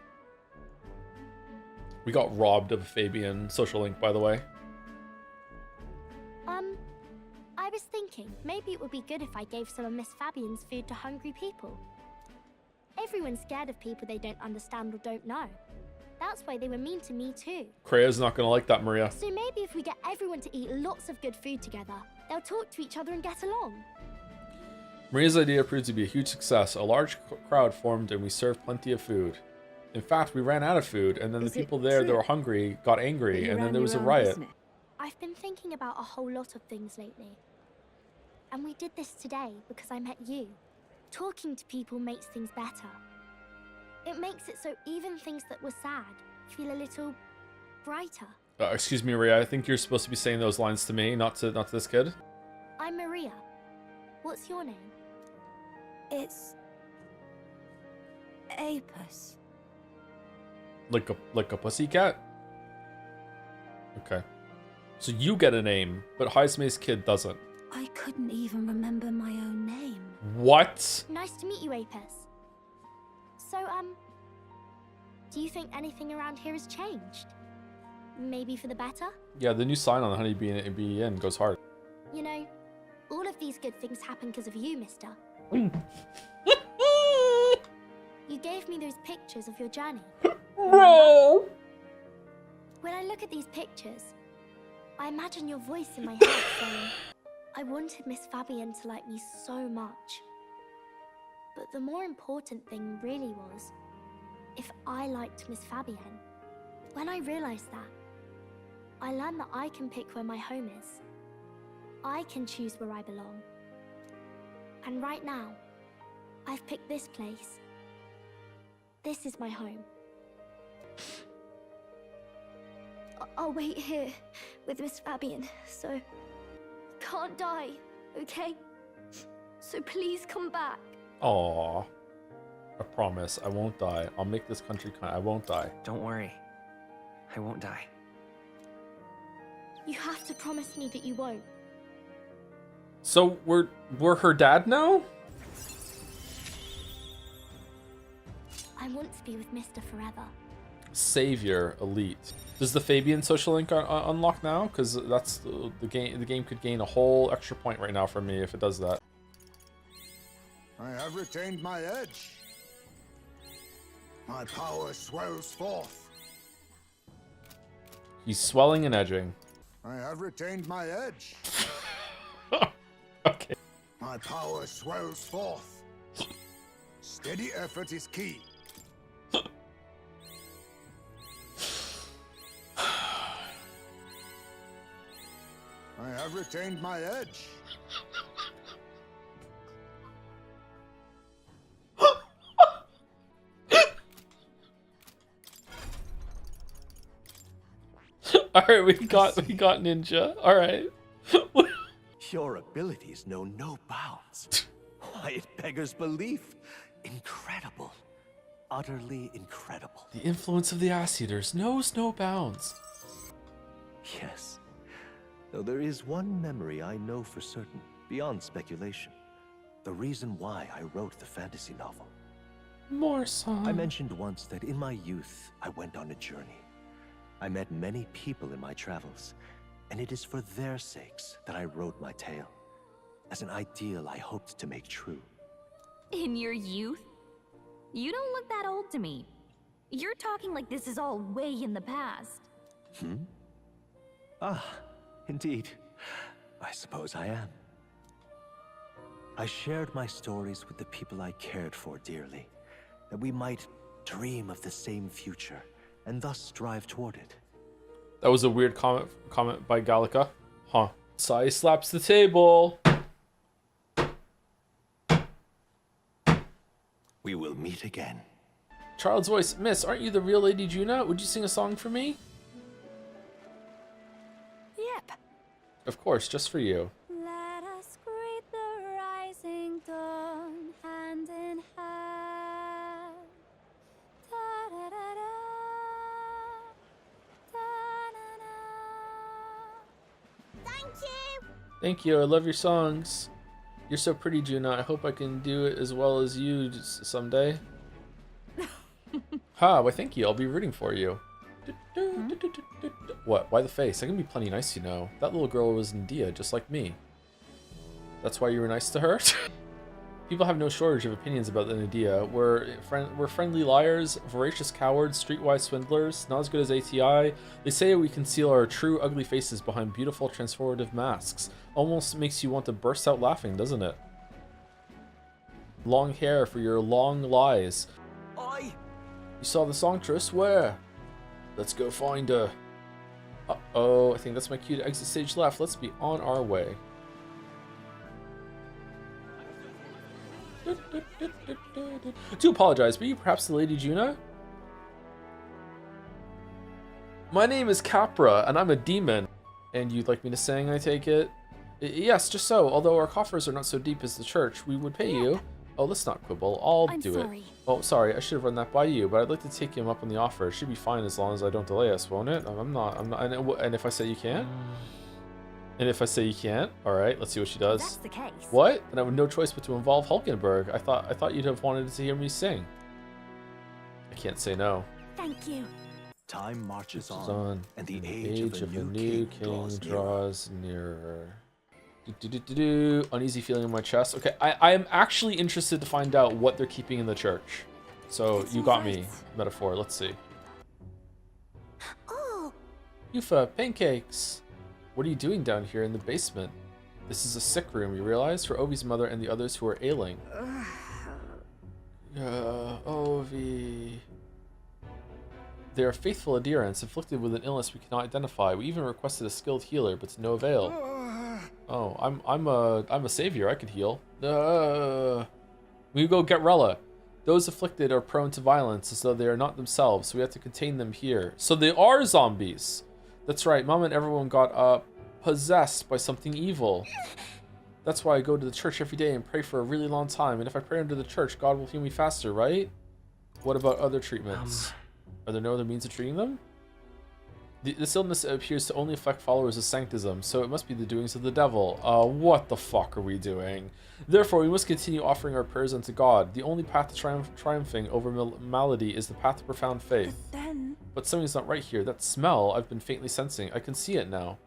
We got robbed of Fabian social link, by the way. I was thinking, maybe it would be good if I gave some of Miss Fabian's food to hungry people. Everyone's scared of people they don't understand or don't know. That's why they were mean to me too. Krea's not gonna like that, Maria. So maybe if we get everyone to eat lots of good food together, they'll talk to each other and get along. Maria's idea proved to be a huge success. A large crowd formed and we served plenty of food. In fact, we ran out of food, and then the people there that were hungry got angry, and then there was a riot. I I've been thinking about a whole lot of things lately. And we did this today because I met you. Talking to people makes things better. It makes it so even things that were sad feel a little brighter. Excuse me, Maria. I think you're supposed to be saying those lines to me, not to this kid. I'm Maria. What's your name? It's... Apis. Like a pussycat? Okay. So you get a name, but Heismay's kid doesn't. I couldn't even remember my own name. What? Nice to meet you, Apis. So, do you think anything around here has changed? Maybe for the better? Yeah, the new sign on the Honey Bee Inn goes hard. You know, all of these good things happen because of you, mister. You gave me those pictures of your journey. Bro! When I look at these pictures, I imagine your voice in my head saying, I wanted Miss Fabienne to like me so much. But the more important thing really was, if I liked Miss Fabienne. When I realized that, I learned that I can pick where my home is. I can choose where I belong. And right now, I've picked this place. This is my home. I'll wait here with Miss Fabienne, so... Can't die, okay? So please come back. Aww. I promise, I won't die. I'll make this country kind. I won't die. Don't worry. I won't die. You have to promise me that you won't. So we're her dad now? I want to be with Mr. forever. Savior elite. Does the Fabian social link unlock now? Because that's the game. The game could gain a whole extra point right now for me if it does that. I have retained my edge. My power swells forth. He's swelling and edging. I have retained my edge. Okay. My power swells forth. Steady effort is key. I have retained my edge. All right, we got ninja. All right. Your abilities know no bounds. Why, it beggars belief. Incredible. Utterly incredible. The influence of the ass eaters knows no bounds. Yes. Though there is one memory I know for certain, beyond speculation. The reason why I wrote the fantasy novel. More song. I mentioned once that in my youth, I went on a journey. I met many people in my travels, and it is for their sakes that I wrote my tale, as an ideal I hoped to make true. In your youth? You don't look that old to me. You're talking like this is all way in the past. Ah, indeed. I suppose I am. I shared my stories with the people I cared for dearly, that we might dream of the same future, and thus strive toward it. That was a weird comment by Gallica. Huh. Sai slaps the table. We will meet again. Child's voice. Miss, aren't you the real Lady Juna? Would you sing a song for me? Yep. Of course, just for you. Let us greet the rising dawn, hand in hand. Da-da-da-da, da-na-na. Thank you! Thank you. I love your songs. You're so pretty, Juna. I hope I can do it as well as you someday. Ha, why thank you. I'll be rooting for you. What? Why the face? I can be plenty nice, you know. That little girl was India, just like me. That's why you were nice to her? People have no shortage of opinions about the India. We're friendly liars, voracious cowards, streetwise swindlers, not as good as ATI. They say we conceal our true ugly faces behind beautiful transformative masks. Almost makes you want to burst out laughing, doesn't it? Long hair for your long lies. Oi! You saw the songstress? Where? Let's go find her. Uh-oh, I think that's my cue to exit stage left. Let's be on our way. Do apologize, but you perhaps the Lady Juna? My name is Capra, and I'm a demon. And you'd like me to sing, I take it? Yes, just so. Although our coffers are not so deep as the church, we would pay you. Oh, let's not quibble. I'll do it. Oh, sorry, I should have run that by you, but I'd like to take him up on the offer. It should be fine as long as I don't delay us, won't it? I'm not, and if I say you can't? And if I say you can't? Alright, let's see what she does. That's the case. What? Then I have no choice but to involve Hulkenberg. I thought you'd have wanted to hear me sing. I can't say no. Thank you. Time marches on, and the age of a new king draws nearer. Uneasy feeling in my chest. Okay, I am actually interested to find out what they're keeping in the church. So you got me, metaphor. Let's see. Oh. Yufa, pancakes. What are you doing down here in the basement? This is a sick room, you realize, for Ovi's mother and the others who are ailing. Ovi. They are faithful adherents, afflicted with an illness we cannot identify. We even requested a skilled healer, but to no avail. Oh, I'm a savior. I could heal. We go get Rella. Those afflicted are prone to violence, as though they are not themselves. So we have to contain them here. So they are zombies. That's right. Mom and everyone got possessed by something evil. That's why I go to the church every day and pray for a really long time. And if I pray under the church, God will heal me faster, right? What about other treatments? Are there no other means of treating them? This illness appears to only affect followers of Sanctism, so it must be the doings of the devil. What the fuck are we doing? Therefore, we must continue offering our prayers unto God. The only path to triumphing over malady is the path to profound faith. But something's not right here. That smell I've been faintly sensing. I can see it now.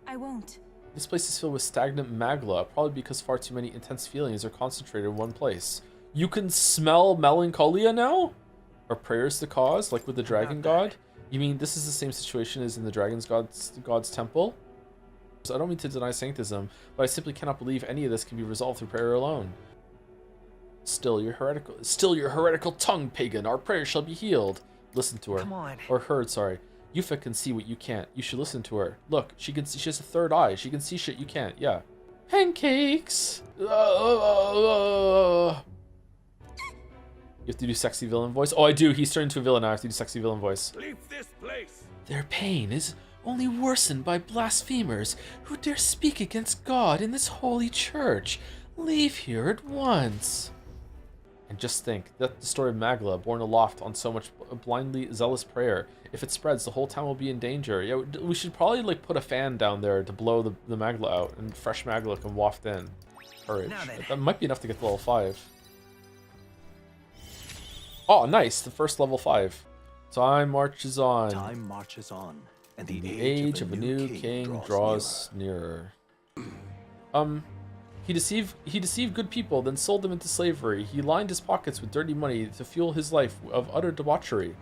I won't. This place is filled with stagnant magla, probably because far too many intense feelings are concentrated in one place. You can smell melancholia now? Are prayers the cause, like with the dragon god? You mean this is the same situation as in the dragon's god's temple? So I don't mean to deny sanctism, but I simply cannot believe any of this can be resolved through prayer alone. Still your heretical tongue, pagan. Our prayers shall be healed. Listen to her. Come on. Or heard, sorry. Yufa can see what you can't. You should listen to her. Look, she can see, she has a third eye. She can see shit you can't. Yeah. Pancakes. You have to do sexy villain voice. Oh, I do. He's turned into a villain now. I have to do sexy villain voice. Leave this place. Their pain is only worsened by blasphemers who dare speak against God in this holy church. Leave here at once. And just think, that the story of Magla, borne aloft on so much blindly zealous prayer, if it spreads, the whole town will be in danger. Yeah, we should probably like put a fan down there to blow the Magla out, and fresh Magla can waft in. Courage. That might be enough to get to level 5. Oh, nice. The first level 5. Time marches on. Time marches on, and the age of a new king draws nearer. He deceived good people, then sold them into slavery. He lined his pockets with dirty money to fuel his life of utter debauchery.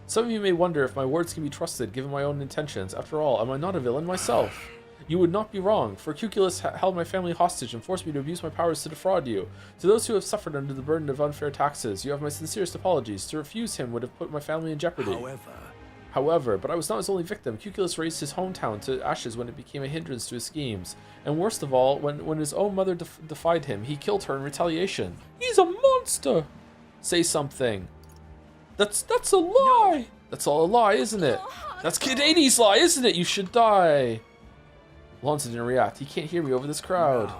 Some of you may wonder if my words can be trusted, given my own intentions. After all, am I not a villain myself? You would not be wrong, for Cuculus held my family hostage and forced me to abuse my powers to defraud you. To those who have suffered under the burden of unfair taxes, you have my sincerest apologies. To refuse him would have put my family in jeopardy. However, but I was not his only victim. Cuculus raised his hometown to ashes when it became a hindrance to his schemes. And worst of all, when his own mother defied him, he killed her in retaliation. He's a monster! Say something. That's a lie! That's all a lie, isn't it? That's Kid 80's lie, isn't it? You should die. Alonzo didn't react. He can't hear me over this crowd.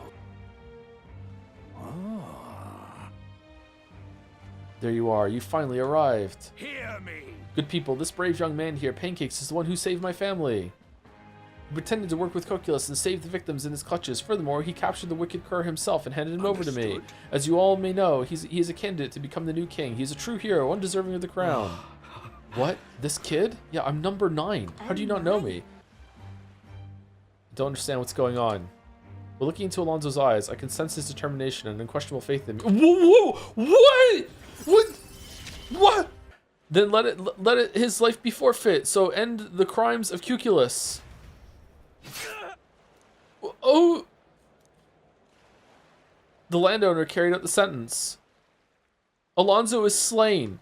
There you are. You finally arrived. Hear me. Good people, this brave young man here, Pancakes, is the one who saved my family. He pretended to work with Coculus and saved the victims in his clutches. Furthermore, he captured the wicked cur himself and handed him over to me. As you all may know, he is a candidate to become the new king. He's a true hero, undeserving of the crown. What? This kid? Yeah, I'm number 9. How do you not know me? Don't understand what's going on. But looking into Alonzo's eyes, I can sense his determination and unquestionable faith in me. Whoa! What? What? Then let it his life be forfeit. So end the crimes of Cuculus. Oh! The landowner carried out the sentence. Alonzo is slain.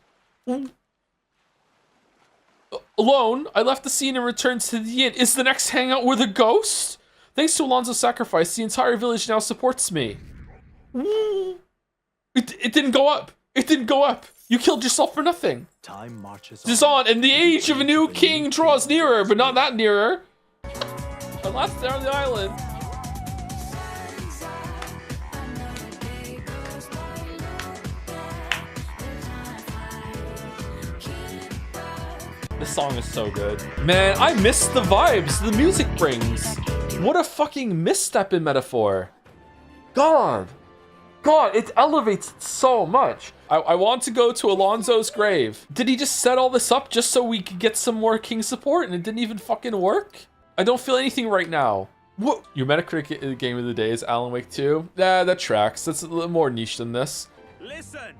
Alone, I left the scene and returned to the inn. Is the next hangout with a ghost? Thanks to Alonzo's sacrifice, the entire village now supports me. It didn't go up. It didn't go up. You killed yourself for nothing. Time marches on, and the age of a new king draws nearer, but not that nearer. At last, they're on the island. This song is so good. Man, I miss the vibes the music brings. What a fucking misstep in metaphor. God, it elevates it so much. I want to go to Alonzo's grave. Did he just set all this up just so we could get some more king support and it didn't even fucking work? I don't feel anything right now. What? Your Metacritic game of the day is Alan Wake 2? Yeah, that tracks. That's a little more niche than this. Listen!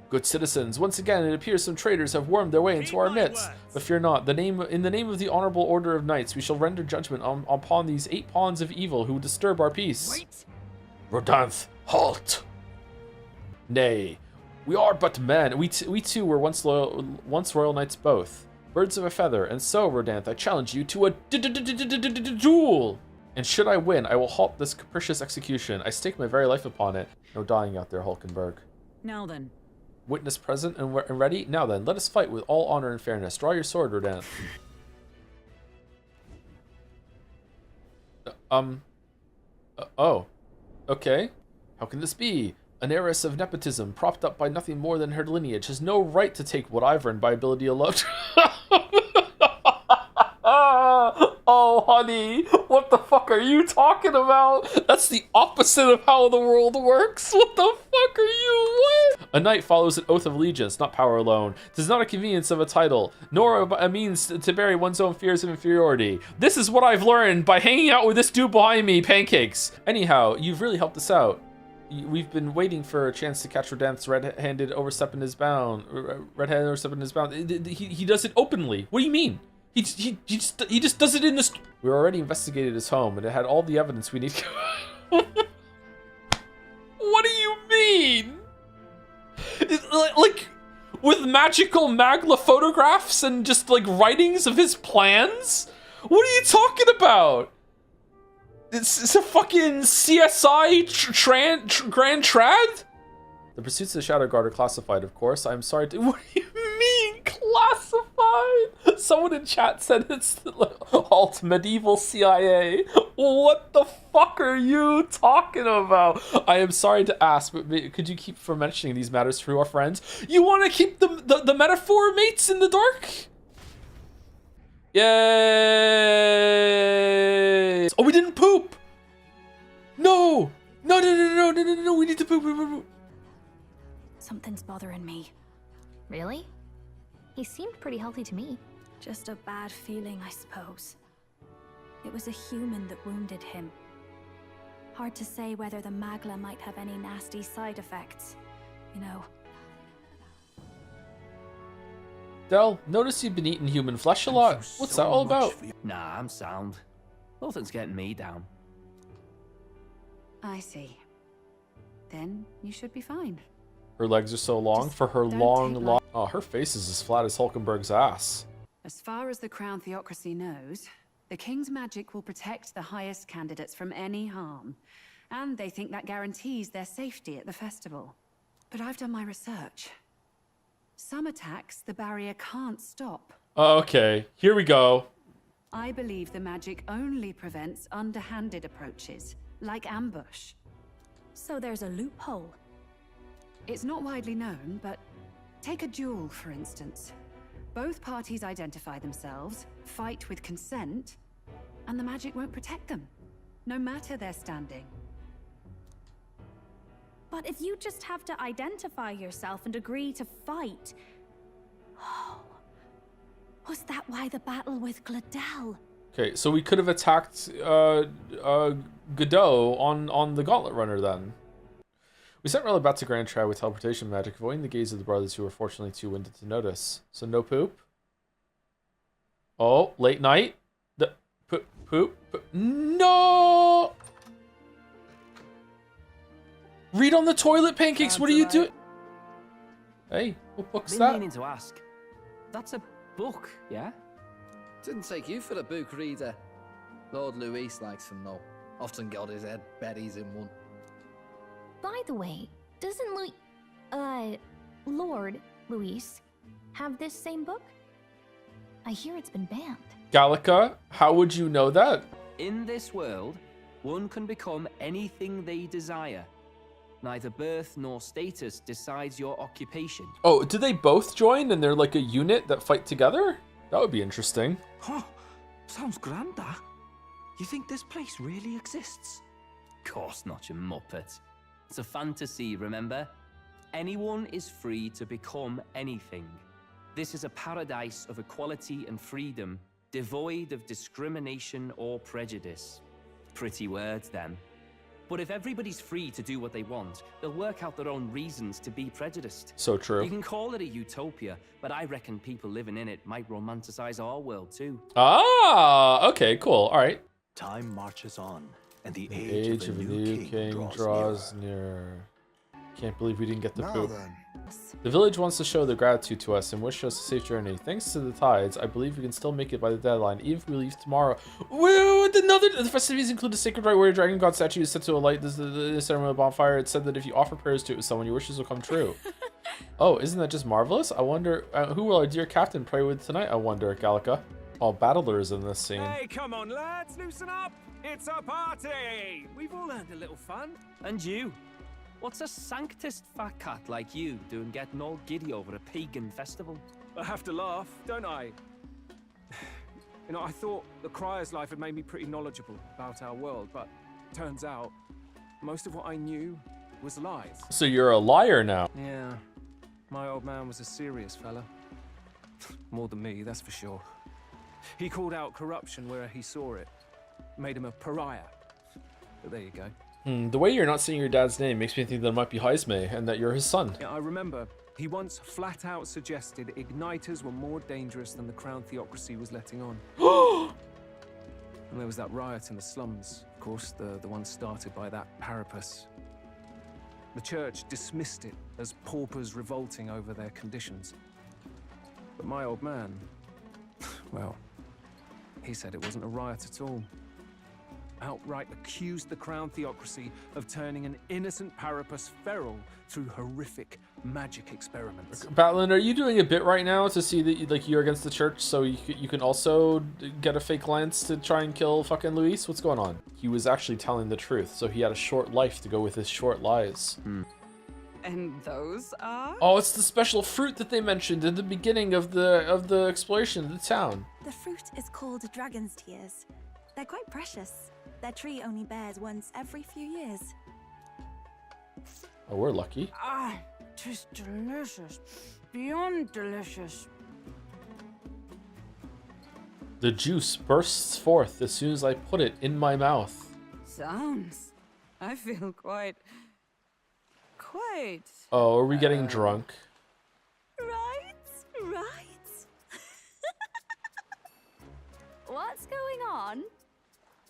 Good citizens, once again it appears some traitors have wormed their way into our midst. But fear not, in the name of the honorable order of knights, we shall render judgment upon these 8 pawns of evil who disturb our peace. Wait! Rodanth, halt! Nay, we are but men. We too were once royal knights both. Birds of a feather, and so, Rodanth, I challenge you to a duel! And should I win, I will halt this capricious execution. I stake my very life upon it. No dying out there, Hulkenberg. Now then. Witness present and ready? Now then, let us fight with all honor and fairness. Draw your sword, Rodanth. Oh. Okay. How can this be? An heiress of nepotism, propped up by nothing more than her lineage, has no right to take what I've earned by ability alone. Oh, honey, what the fuck are you talking about? That's the opposite of how the world works. What the fuck are you? What? A knight follows an oath of allegiance, not power alone. It is not a convenience of a title, nor a means to bury one's own fears of inferiority. This is what I've learned by hanging out with this dude behind me, Pancakes. Anyhow, you've really helped us out. We've been waiting for a chance to catch Rodanth's red-handed overstepping his bound. Red-handed overstepping his bound. He does it openly. What do you mean? He just does it in this. We already investigated his home, and it had all the evidence we need. What do you mean? Like with magical Magla photographs and just like writings of his plans? What are you talking about? It's a fucking CSI Grand Trad? The pursuits of the Shadow Guard are classified, of course. I'm sorry to... What do you mean, classified? Someone in chat said it's alt medieval CIA. What the fuck are you talking about? I am sorry to ask, but could you keep from mentioning these matters to our friends? You want to keep the metaphor mates in the dark? Yay! Oh, we didn't poop! No! No, we need to poop. Something's bothering me. Really? He seemed pretty healthy to me. Just a bad feeling, I suppose. It was a human that wounded him. Hard to say whether the Magla might have any nasty side effects, you know. Del, notice you've been eating human flesh a lot. What's that all about? Nah, I'm sound. Nothing's getting me down. I see. Then you should be fine. Her legs are so long for her long. Oh, her face is as flat as Hulkenberg's ass. As far as the Crown Theocracy knows, the King's magic will protect the highest candidates from any harm. And they think that guarantees their safety at the festival. But I've done my research. Some attacks the barrier can't stop. Okay, here we go. I believe the magic only prevents underhanded approaches, like ambush. So there's a loophole. It's not widely known, but take a duel, for instance. Both parties identify themselves, fight with consent, and the magic won't protect them, no matter their standing. But if you just have to identify yourself and agree to fight... Oh, was that why the battle with Gladel? Okay, so we could have attacked Godot on the Gauntlet Runner then. We sent Rella back to Grand Trad with teleportation magic, avoiding the gaze of the brothers who were fortunately too winded to notice. So no poop? Oh, late night? The poop. No! Read on the toilet, Pancakes. What are you doing? Hey, what book's Been that? meaning to ask. That's a book, yeah? Didn't take you for a book reader. Lord Luis likes them though. Often got his head berries in one. By the way, doesn't Lord Luis have this same book? I hear it's been banned. Gallica, how would you know that? In this world, one can become anything they desire. Neither birth nor status decides your occupation. Oh, do they both join and they're like a unit that fight together? That would be interesting. Huh. Sounds grand, that. You think this place really exists? Course not, you muppet. It's a fantasy, remember? Anyone is free to become anything. This is a paradise of equality and freedom, devoid of discrimination or prejudice. Pretty words, then. But if everybody's free to do what they want, they'll work out their own reasons to be prejudiced. So true. You can call it a utopia, but I reckon people living in it might romanticize our world too. Ah, okay, cool. All right. Time marches on, and the age of a new king draws nearer. Can't believe we didn't get the poop. The village wants to show their gratitude to us and wish us a safe journey. Thanks to the tides, I believe we can still make it by the deadline, even if we leave tomorrow. The festivities include a sacred rite where a dragon god statue is set to alight the ceremonial bonfire. It's said that if you offer prayers to it with someone, your wishes will come true. Oh, isn't that just marvelous? I wonder, who will our dear captain pray with tonight, I wonder, Gallica? All battlers in this scene. Hey, come on, lads, loosen up! It's a party! We've all earned a little fun. And you? What's a sanctist fat cat like you doing getting all giddy over a pagan festival? I have to laugh, don't I? You know, I thought the Crier's life had made me pretty knowledgeable about our world, but turns out most of what I knew was lies. So you're a liar now. Yeah, my old man was a serious fella. More than me, that's for sure. He called out corruption where he saw it. Made him a pariah. But there you go. The way you're not saying your dad's name makes me think that it might be Heisme and that you're his son. Yeah, I remember. He once flat out suggested igniters were more dangerous than the Crown Theocracy was letting on. And there was that riot in the slums, of course, the one started by that Parapus. The church dismissed it as paupers revolting over their conditions. But my old man, well, he said it wasn't a riot at all. Outright accused the Crown Theocracy of turning an innocent Parapus feral through horrific magic experiments. Batlin, are you doing a bit right now to see that you're against the church so you can also get a fake lance to try and kill fucking Luis? What's going on? He was actually telling the truth, so he had a short life to go with his short lies. And those are? Oh, it's the special fruit that they mentioned in the beginning of the exploration of the town. The fruit is called dragon's tears. They're quite precious. Their tree only bears once every few years. Oh, we're lucky. Ah, tis delicious. Beyond delicious. The juice bursts forth as soon as I put it in my mouth. Sounds. I feel quite. Oh, are we getting drunk? Right. What's going on?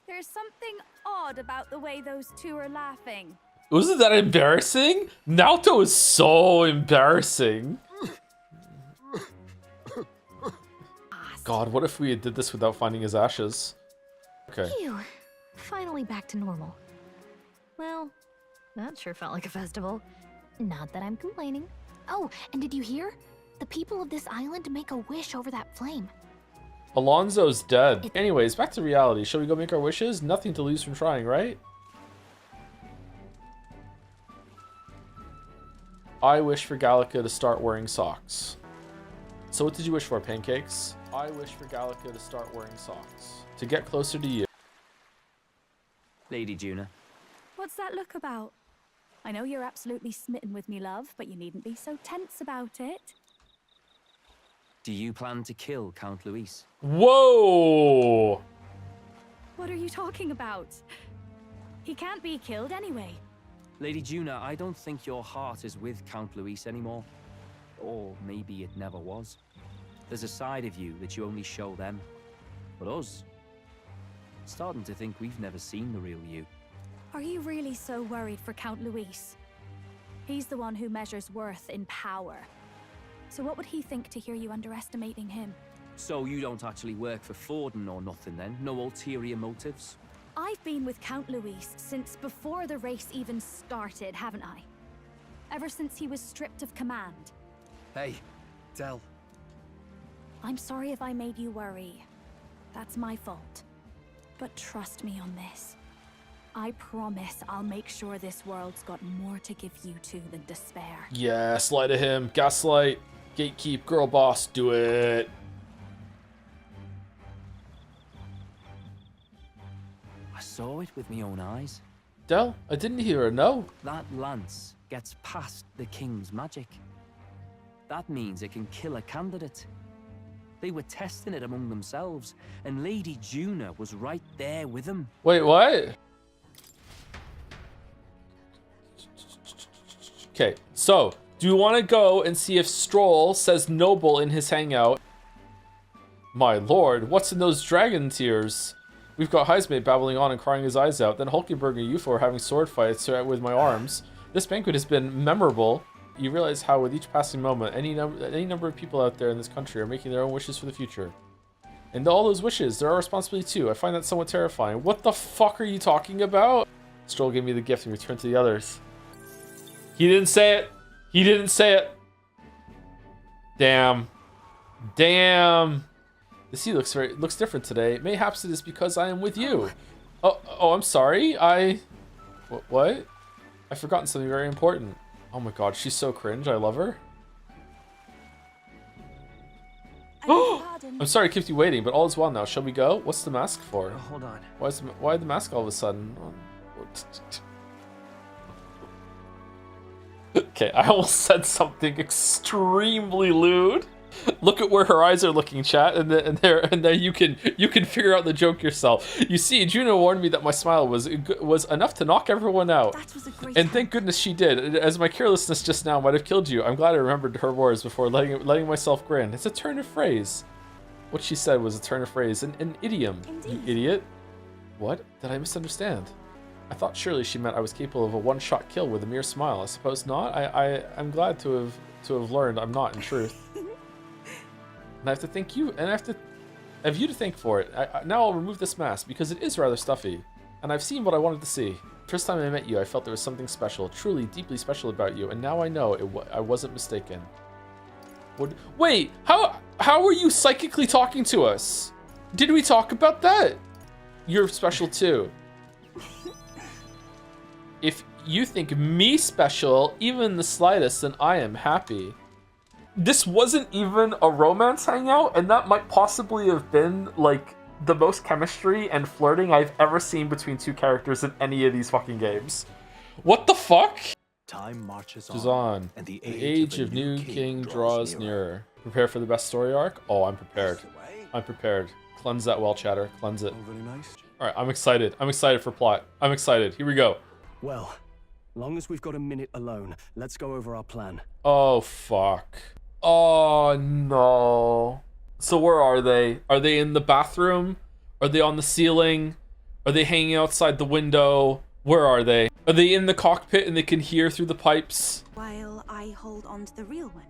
There's something odd about the way those two are laughing. Wasn't that embarrassing? Naoto is so embarrassing. God, what if we did this without finding his ashes? Okay. Phew. Finally back to normal. Well, that sure felt like a festival. Not that I'm complaining. Oh, and did you hear? The people of this island make a wish over that flame. Alonzo's dead. Anyways, back to reality. Shall we go make our wishes? Nothing to lose from trying, right? I wish for Gallica to start wearing socks. So what did you wish for, Pancakes? I wish for Gallica to start wearing socks. To get closer to you. Lady Juna. What's that look about? I know you're absolutely smitten with me, love, but you needn't be so tense about it. Do you plan to kill Count Luis? Whoa! What are you talking about? He can't be killed anyway. Lady Juna, I don't think your heart is with Count Luis anymore. Or maybe it never was. There's a side of you that you only show them. But us, starting to think we've never seen the real you. Are you really so worried for Count Luis? He's the one who measures worth in power. So what would he think to hear you underestimating him? So you don't actually work for Forden or nothing then? No ulterior motives? I've been with Count Luis since before the race even started, haven't I? Ever since he was stripped of command. Hey, Del. I'm sorry if I made you worry. That's my fault. But trust me on this. I promise I'll make sure this world's got more to give you two than despair. Yes, lie to him. Gaslight. Gatekeep. Girl boss. Do it. I saw it with my own eyes. Del, I didn't hear a no. That lance gets past the king's magic. That means it can kill a candidate. They were testing it among themselves, and Lady Juna was right there with them. Wait, what? Okay, so, do you want to go and see if Stroll says noble in his hangout? My lord, what's in those dragon tears? We've got Heismate babbling on and crying his eyes out, then Hulkenberg and Ufo are having sword fights with my arms. This banquet has been memorable. You realize how with each passing moment, any number of people out there in this country are making their own wishes for the future. And all those wishes, they're our responsibility too. I find that somewhat terrifying. What the fuck are you talking about? Stroll gave me the gift and returned to the others. He didn't say it. He didn't say it. Damn. Damn. The sea looks different today. Mayhaps it is because I am with you. Oh, I'm sorry. What? I've forgotten something very important. Oh my god, she's so cringe. I love her. I'm sorry I kept you waiting, but all is well now. Shall we go? What's the mask for? Hold on. Why the mask all of a sudden? Okay, I almost said something extremely lewd. Look at where her eyes are looking, chat, and then you can figure out the joke yourself. You see, Juno warned me that my smile was enough to knock everyone out. That was a great And thank goodness she did, as my carelessness just now might have killed you. I'm glad I remembered her words before letting myself grin. It's a turn of phrase. What she said was a turn of phrase, an idiom. Indeed. You idiot. What? Did I misunderstand? I thought surely she meant I was capable of a one-shot kill with a mere smile. I suppose not. I'm glad to have learned I'm not in truth. And I have to thank you, and I have you to thank for it. Now I'll remove this mask, because it is rather stuffy. And I've seen what I wanted to see. First time I met you, I felt there was something special, truly, deeply special about you, and now I know I wasn't mistaken. Wait, how are you psychically talking to us? Did we talk about that? You're special too. If you think me special, even the slightest, then I am happy. This wasn't even a romance hangout, and that might possibly have been, like, the most chemistry and flirting I've ever seen between two characters in any of these fucking games. What the fuck? Time marches on, and the age of new king draws nearer. Prepare for the best story arc? Oh, I'm prepared. I'm prepared. Cleanse that well, chatter. Cleanse it. Oh, very nice. Alright, I'm excited. I'm excited for plot. I'm excited. Here we go. Well, long as we've got a minute alone, let's go over our plan. Oh, fuck. Oh, no. So where are they? Are they in the bathroom? Are they on the ceiling? Are they hanging outside the window? Where are they? Are they in the cockpit and they can hear through the pipes? While I hold on to the real one.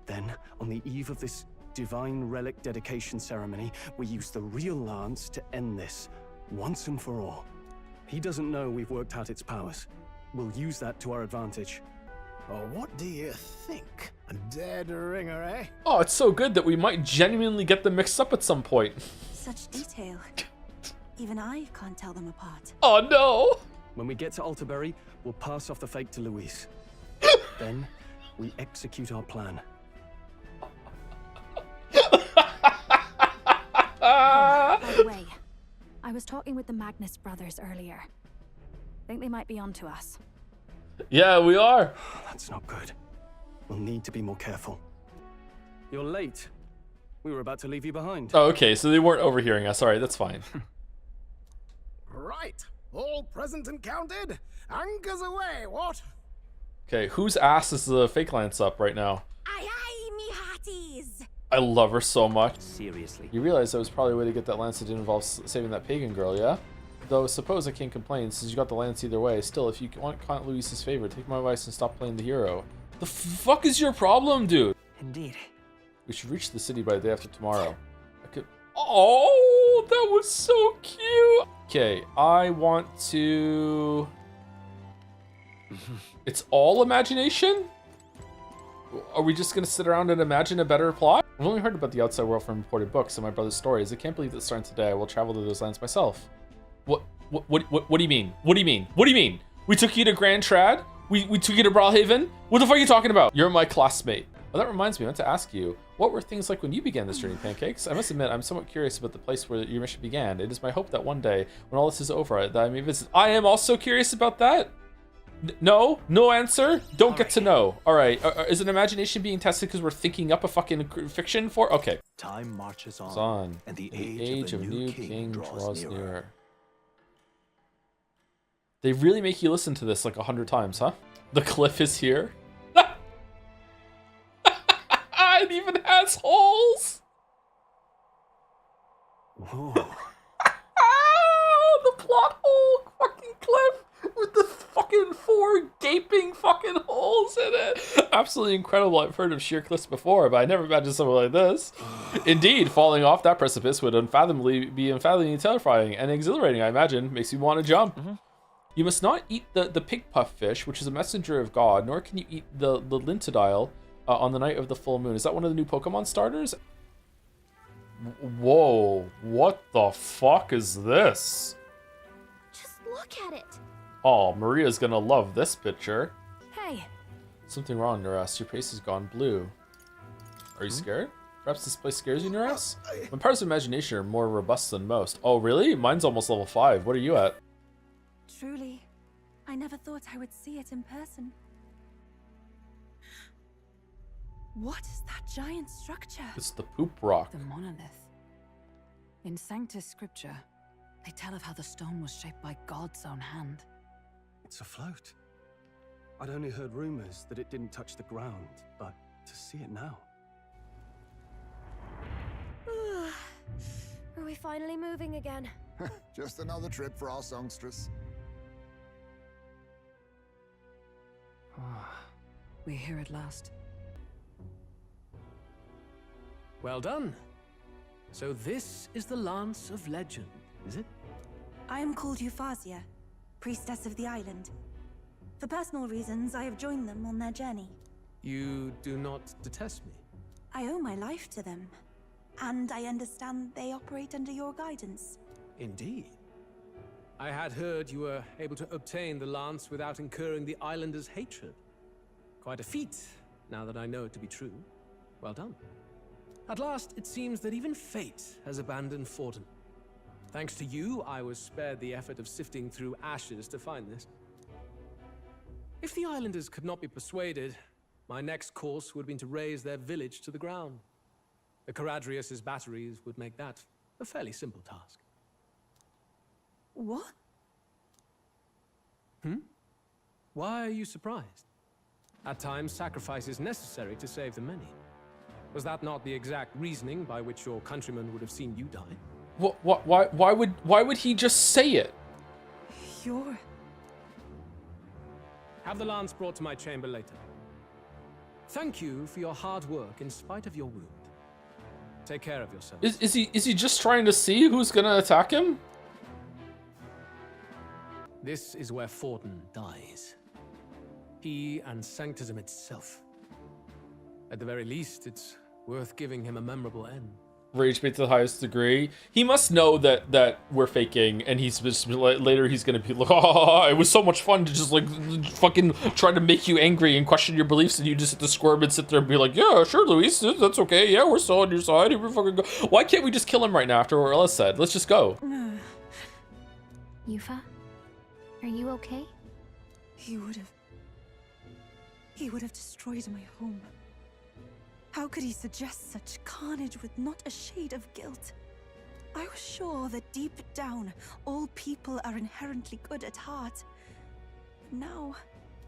Then, on the eve of this divine relic dedication ceremony, we use the real lance to end this, once and for all. He doesn't know we've worked out its powers. We'll use that to our advantage. Oh, what do you think? A dead ringer, eh? Oh, it's so good that we might genuinely get them mixed up at some point. Such detail. Even I can't tell them apart. Oh no! When we get to Altaberry, we'll pass off the fake to Luis. Then, we execute our plan. By the way, I was talking with the Magnus brothers earlier. Think they might be onto us. Yeah, we are. That's not good. We'll need to be more careful. You're late. We were about to leave you behind. Oh, okay, so they weren't overhearing us. Alright, that's fine. Right. All present and counted? Anchors away, what? Okay, whose ass is the fake lance up right now? Aye, aye, me hearties. I love her so much. Seriously. You realize that was probably a way to get that lance that didn't involve saving that pagan girl, yeah? Though suppose I can't complain since you got the lance either way. Still, if you want Count Luis's favor, take my advice and stop playing the hero. The fuck is your problem, dude? Indeed. We should reach the city by the day after tomorrow. I could... Oh, that was so cute! Okay, I want to... It's all imagination? Are we just gonna sit around and imagine a better plot? I've only heard about the outside world from reported books and my brother's stories. I can't believe that starting today I will travel to those lands myself. What do you mean? What do you mean? What do you mean? We took you to Grand Trad? We took you to Brawlhaven? What the fuck are you talking about? You're my classmate. Well, that reminds me, I meant to ask you, what were things like when you began this journey, Pancakes? I must admit, I'm somewhat curious about the place where your mission began. It is my hope that one day, when all this is over, that I may visit. I am also curious about that. No answer. Don't get to know. All right. Is an imagination being tested because we're thinking up a fucking fiction for? Okay. Time marches on, and the age of a new king draws nearer. They really make you listen to this like 100 times, huh? The cliff is here. It even has holes. Whoa. The plot hole fucking cliff with the fucking 4 gaping fucking holes in it. Absolutely incredible. I've heard of sheer cliffs before, but I never imagined something like this. Indeed, falling off that precipice would be unfathomably terrifying and exhilarating, I imagine. Makes you want to jump. You must not eat the pig puff fish, which is a messenger of God, nor can you eat the lintodile on the night of the full moon. Is that one of the new Pokemon starters? Whoa, what the fuck is this? Just look at it. Oh, Maria's gonna love this picture. Hey. Something wrong, Nuras. Your face has gone blue. Are you scared? Perhaps this place scares you, Nuras? My powers of imagination are more robust than most. Oh, really? Mine's almost level 5. What are you at? Truly, I never thought I would see it in person. What is that giant structure? It's the poop rock. The monolith. In Sanctus Scripture, they tell of how the stone was shaped by God's own hand. It's afloat. I'd only heard rumors that it didn't touch the ground, but to see it now. Are we finally moving again? Just another trip for our songstress. We're here at last. Well done. So this is the Lance of Legend, is it? I am called Euphazia, priestess of the island. For personal reasons, I have joined them on their journey. You do not detest me? I owe my life to them, and I understand they operate under your guidance. Indeed. I had heard you were able to obtain the lance without incurring the islanders' hatred. Quite a feat, now that I know it to be true. Well done. At last, it seems that even fate has abandoned Fortin. Thanks to you, I was spared the effort of sifting through ashes to find this. If the islanders could not be persuaded, my next course would have been to raise their village to the ground. The Caradrius' batteries would make that a fairly simple task. What? Why are you surprised? At times, sacrifice is necessary to save the many. Was that not the exact reasoning by which your countrymen would have seen you die? Why would he just say it? You're... Have the lance brought to my chamber later. Thank you for your hard work in spite of your wound. Take care of yourself. Is he just trying to see who's gonna attack him? This is where Fortin dies. He and Sanctism itself. At the very least, it's worth giving him a memorable end. Rage bait to the highest degree. He must know that we're faking, and he's just later he's gonna be like, oh, it was so much fun to just like fucking try to make you angry and question your beliefs, and you just have to squirm and sit there and be like, yeah, sure, Luis, that's okay. Yeah, we're still on your side. Here we fucking go. Why can't we just kill him right now after what Ellis said? Let's just go. Yufa, are you okay? He would have destroyed my home. How could he suggest such carnage with not a shade of guilt? I was sure that deep down, all people are inherently good at heart. Now,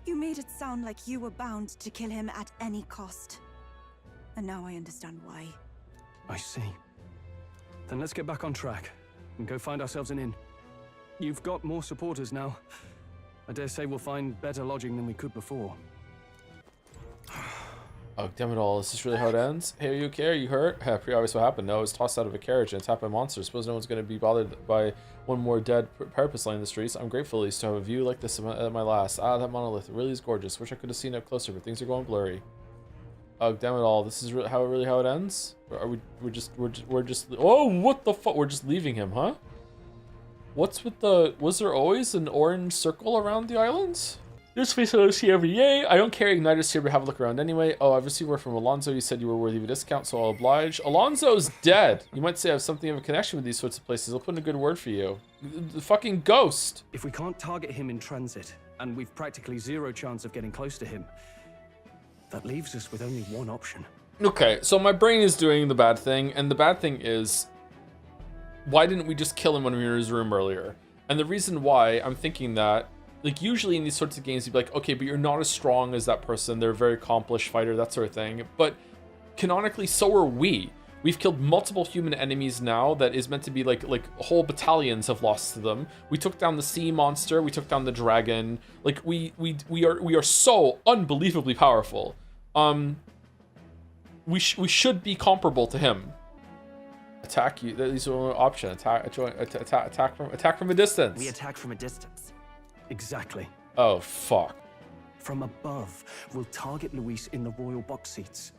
you made it sound like you were bound to kill him at any cost. And now I understand why. I see. Then let's get back on track and go find ourselves an inn. You've got more supporters now. I dare say we'll find better lodging than we could before. Oh, damn it all. Is this really how it ends? Hey, are you okay? Are you hurt? Pretty obvious what happened. No, I was tossed out of a carriage and attacked by monsters. Suppose no one's going to be bothered by one more dead parapet laying in the streets. I'm grateful at least to have a view like this at my last. Ah, that monolith. It really is gorgeous. Wish I could have seen it closer, but things are going blurry. Oh, damn it all. This is really how it ends? Or are we're just oh, what the fuck? We're just leaving him, huh? What's with the, was there always an orange circle around the islands? This place I see every day. I don't carry igniters here, but have a look around anyway. Oh, I've received word from Alonzo. You said you were worthy of a discount, so I'll oblige. Alonzo's dead. You might say I have something of a connection with these sorts of places. I'll put in a good word for you. The fucking ghost. If we can't target him in transit, and we've practically zero chance of getting close to him, that leaves us with only one option. Okay, so my brain is doing the bad thing, and the bad thing is, why didn't we just kill him when we were in his room earlier? And the reason why I'm thinking that, like, usually in these sorts of games, you'd be like, okay, but you're not as strong as that person. They're a very accomplished fighter, that sort of thing. But canonically, so are we. We've killed multiple human enemies now that is meant to be like whole battalions have lost to them. We took down the sea monster. We took down the dragon. Like, we are so unbelievably powerful. We should be comparable to him. Attack you. These are an option. Attack from a distance. We attack from a distance. Exactly. Oh, fuck. From above, we'll target Luis in the royal box seats.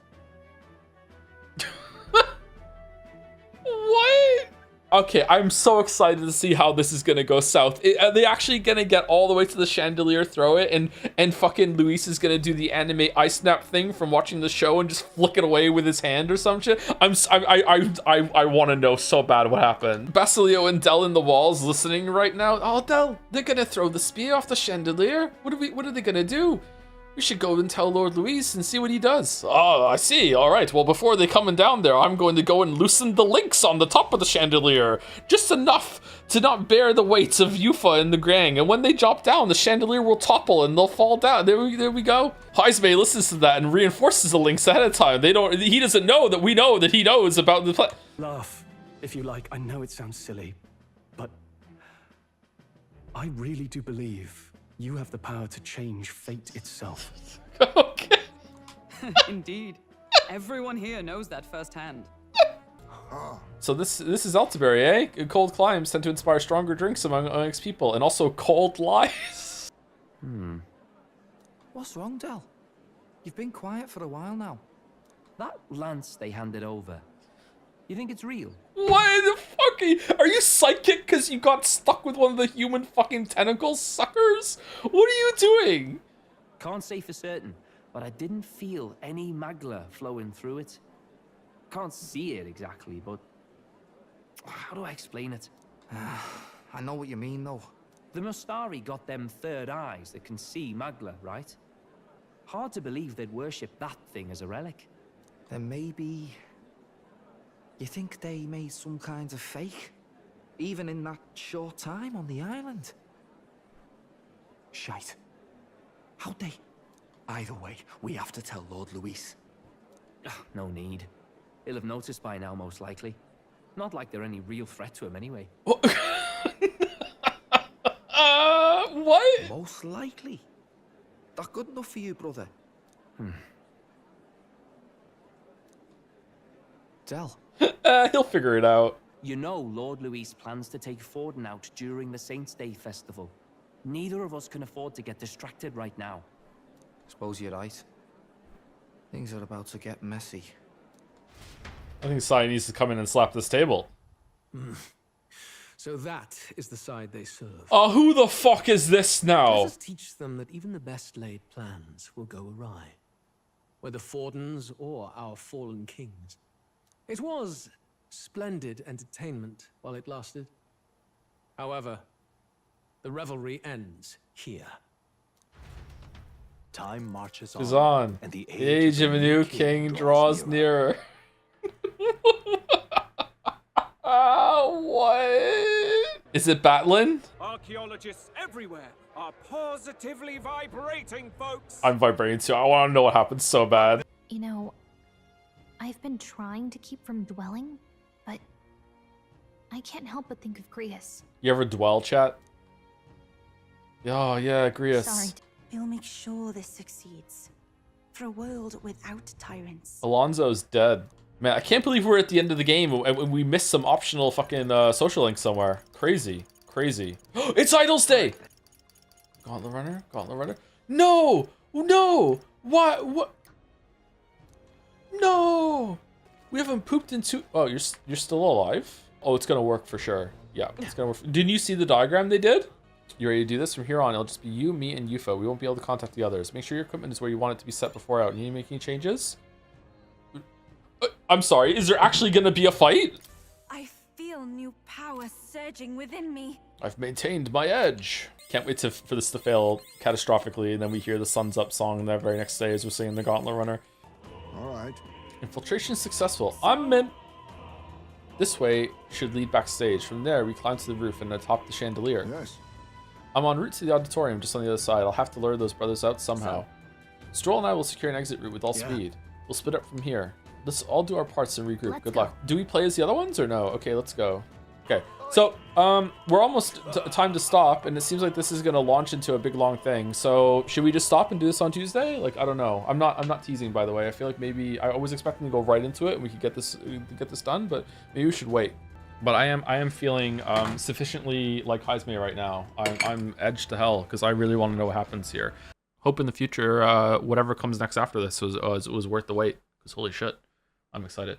What? Okay, I'm so excited to see how this is gonna go south. Are they actually gonna get all the way to the chandelier, throw it, and fucking Luis is gonna do the anime ice snap thing from watching the show and just flick it away with his hand or some shit? I want to know so bad what happened. Basilio and Del in the walls listening right now. Oh, Del, they're gonna throw the spear off the chandelier. What are they gonna do? We should go and tell Lord Luis and see what he does. Oh, I see. All right. Well, before they coming down there, I'm going to go and loosen the links on the top of the chandelier. Just enough to not bear the weights of Yufa and the Grang. And when they drop down, the chandelier will topple and they'll fall down. There we go. Heismay listens to that and reinforces the links ahead of time. He doesn't know that we know that he knows about the play. Laugh, if you like. I know it sounds silly, but I really do believe you have the power to change fate itself. Okay. Indeed. Everyone here knows that firsthand. So this is Eltaberry, eh? Cold climes tend to inspire stronger drinks amongst people, and also cold lies. What's wrong, Del? You've been quiet for a while now. That lance they handed over, you think it's real? What the fuck? Are you psychic because you got stuck with one of the human fucking tentacles, suckers? What are you doing? Can't say for certain, but I didn't feel any magla flowing through it. Can't see it exactly, but how do I explain it? I know what you mean, though. The Mustari got them third eyes that can see magla, right? Hard to believe they'd worship that thing as a relic. Then maybe... You think they made some kind of fake? Even in that short time on the island? Shite. How'd they? Either way, we have to tell Lord Luis. No need. He'll have noticed by now, most likely. Not like they're any real threat to him anyway. What? Most likely. That good enough for you, brother? Del. He'll figure it out. You know Lord Luis plans to take Forden out during the Saints' Day festival. Neither of us can afford to get distracted right now. Suppose you're right. Things are about to get messy. I think Sai needs to come in and slap this table. So that is the side they serve. Oh, who the fuck is this now? Let us teach them that even the best laid plans will go awry, whether Fordens or our fallen kings. It was splendid entertainment while it lasted. However, the revelry ends here. Time marches Is on. And the age of a new king draws nearer. What? Is it Batlin? Archaeologists everywhere are positively vibrating, folks. I'm vibrating too. I want to know what happened so bad. You know, I've been trying to keep from dwelling, but I can't help but think of Grius. You ever dwell, chat? Oh, yeah, Grius. Sorry. We'll make sure this succeeds. for a world without tyrants. Alonzo's dead. Man, I can't believe we're at the end of the game and we missed some optional fucking social link somewhere. Crazy. Crazy. It's Idol's Day! Gauntlet Runner? Gauntlet Runner? No! No! Why? What? No! We haven't pooped in two... Oh, you're still alive? Oh, it's gonna work for sure. Yeah, it's gonna work. Didn't you see the diagram they did? You ready to do this? From here on, it'll just be you, me, and UFO. We won't be able to contact the others. Make sure your equipment is where you want it to be set before out. Need to make any changes? I'm sorry, is there actually gonna be a fight? I feel new power surging within me. I've maintained my edge. Can't wait for this to fail catastrophically, and then we hear the Sun's Up song the very next day as we're singing the Gauntlet Runner. Alright. Infiltration successful. I'm meant... This way should lead backstage. From there, we climb to the roof and atop the chandelier. Yes. I'm en route to the auditorium just on the other side. I'll have to lure those brothers out somehow. Stroll and I will secure an exit route with all speed. We'll split up from here. Let's all do our parts and regroup. Good luck. Do we play as the other ones or no? Okay, let's go. Okay, so we're almost time to stop, and it seems like this is gonna launch into a big long thing. So should we just stop and do this on Tuesday? Like, I don't know. I'm not teasing, by the way. I feel like maybe I was expecting to go right into it and we could get this done, but maybe we should wait. But I am feeling sufficiently like Heisme right now. I'm edged to hell because I really want to know what happens here. Hope in the future whatever comes next after this was worth the wait. Because holy shit, I'm excited.